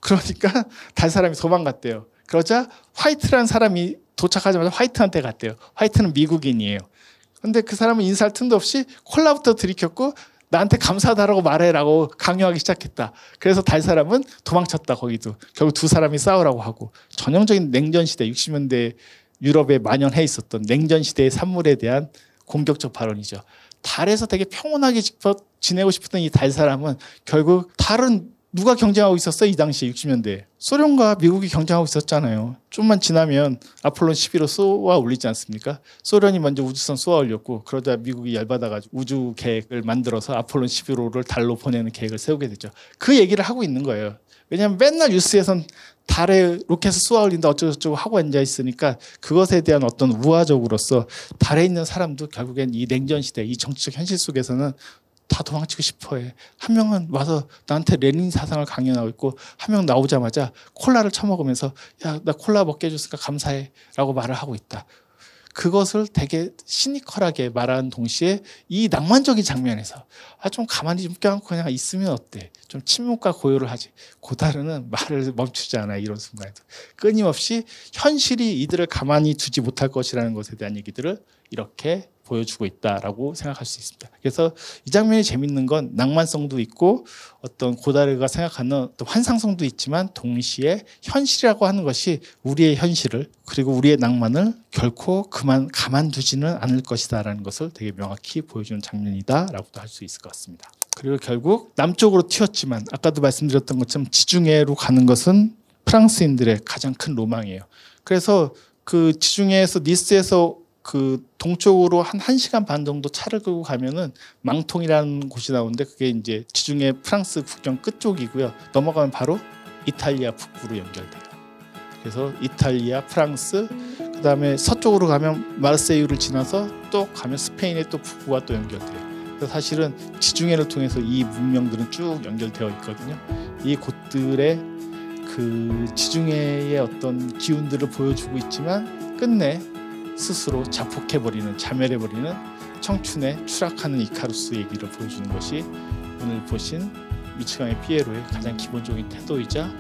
그러니까 달 사람이 도망갔대요. 그러자 화이트라는 사람이 도착하자마자 화이트한테 갔대요. 화이트는 미국인이에요. 근데 그 사람은 인사할 틈도 없이 콜라부터 들이켰고 나한테 감사하다라고 말해라고 강요하기 시작했다. 그래서 달 사람은 도망쳤다. 거기도 결국 두 사람이 싸우라고 하고 전형적인 냉전시대 60년대 유럽에 만연해 있었던 냉전시대의 산물에 대한 공격적 발언이죠. 달에서 되게 평온하게 지내고 싶었던 이 달 사람은 결국 달은 누가 경쟁하고 있었어? 이 당시에 60년대에. 소련과 미국이 경쟁하고 있었잖아요. 좀만 지나면 아폴론 11호 쏘아 올리지 않습니까? 소련이 먼저 우주선 쏘아 올렸고 그러다 미국이 열받아가지고 우주 계획을 만들어서 아폴론 11호를 달로 보내는 계획을 세우게 됐죠. 그 얘기를 하고 있는 거예요. 왜냐하면 맨날 뉴스에선 달에 로켓을 쏘아 올린다 어쩌고저쩌고 하고 앉아 있으니까 그것에 대한 어떤 우화적으로서 달에 있는 사람도 결국엔 이 냉전 시대, 이 정치적 현실 속에서는 다 도망치고 싶어해. 한 명은 와서 나한테 레닌 사상을 강연하고 있고 한 명 나오자마자 콜라를 처먹으면서 야, 나 콜라 먹게 해줬으니까 감사해 라고 말을 하고 있다. 그것을 되게 시니컬하게 말하는 동시에 이 낭만적인 장면에서 좀 가만히 좀 껴안고 그냥 있으면 어때? 좀 침묵과 고요를 하지. 고다르는 말을 멈추지 않아요. 이런 순간에도. 끊임없이 현실이 이들을 가만히 두지 못할 것이라는 것에 대한 얘기들을 이렇게 보여주고 있다라고 생각할 수 있습니다. 그래서 이 장면이 재밌는 건 낭만성도 있고 어떤 고다르가 생각하는 어떤 환상성도 있지만 동시에 현실이라고 하는 것이 우리의 현실을 그리고 우리의 낭만을 결코 가만두지는 않을 것이다라는 것을 되게 명확히 보여주는 장면이다라고도 할 수 있을 것 같습니다. 그리고 결국 남쪽으로 튀었지만 아까도 말씀드렸던 것처럼 지중해로 가는 것은 프랑스인들의 가장 큰 로망이에요. 그래서 그 지중해에서 니스에서 그 동쪽으로 한 1시간 반 정도 차를 끌고 가면은 망통이라는 곳이 나오는데 그게 이제 지중해 프랑스 국경 끝쪽이고요. 넘어가면 바로 이탈리아 북부로 연결돼요. 그래서 이탈리아, 프랑스, 그다음에 서쪽으로 가면 마르세유를 지나서 또 가면 스페인의 또 북부와 또 연결돼요. 그래서 사실은 지중해를 통해서 이 문명들은 쭉 연결되어 있거든요. 이 곳들의 그 지중해의 어떤 기운들을 보여주고 있지만 끝내 스스로 자폭해버리는, 자멸해버리는 청춘에 추락하는 이카루스 얘기를 보여주는 것이 오늘 보신 미치광의 피에로의 가장 기본적인 태도이자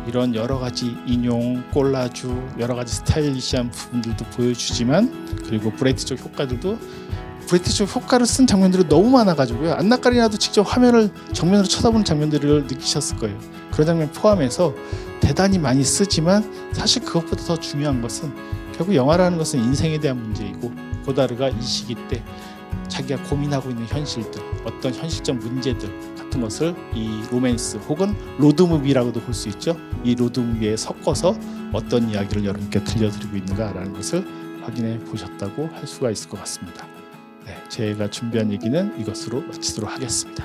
이런 여러 가지 인용, 꼴라주, 여러 가지 스타일리시한 부분들도 보여주지만 그리고 브레이트적 효과들도 브레이트적 효과를 쓴 장면들이 너무 많아가지고요. 안나까리나도 직접 화면을 정면으로 쳐다보는 장면들을 느끼셨을 거예요. 그런 장면 포함해서 대단히 많이 쓰지만 사실 그것보다 더 중요한 것은 결국 영화라는 것은 인생에 대한 문제이고 고다르가 이 시기 때 자기가 고민하고 있는 현실들, 어떤 현실적 문제들 같은 것을 이 로맨스 혹은 로드무비라고도 볼 수 있죠. 이 로드무비에 섞어서 어떤 이야기를 여러분께 들려드리고 있는가라는 것을 확인해 보셨다고 할 수가 있을 것 같습니다. 네, 제가 준비한 얘기는 이것으로 마치도록 하겠습니다.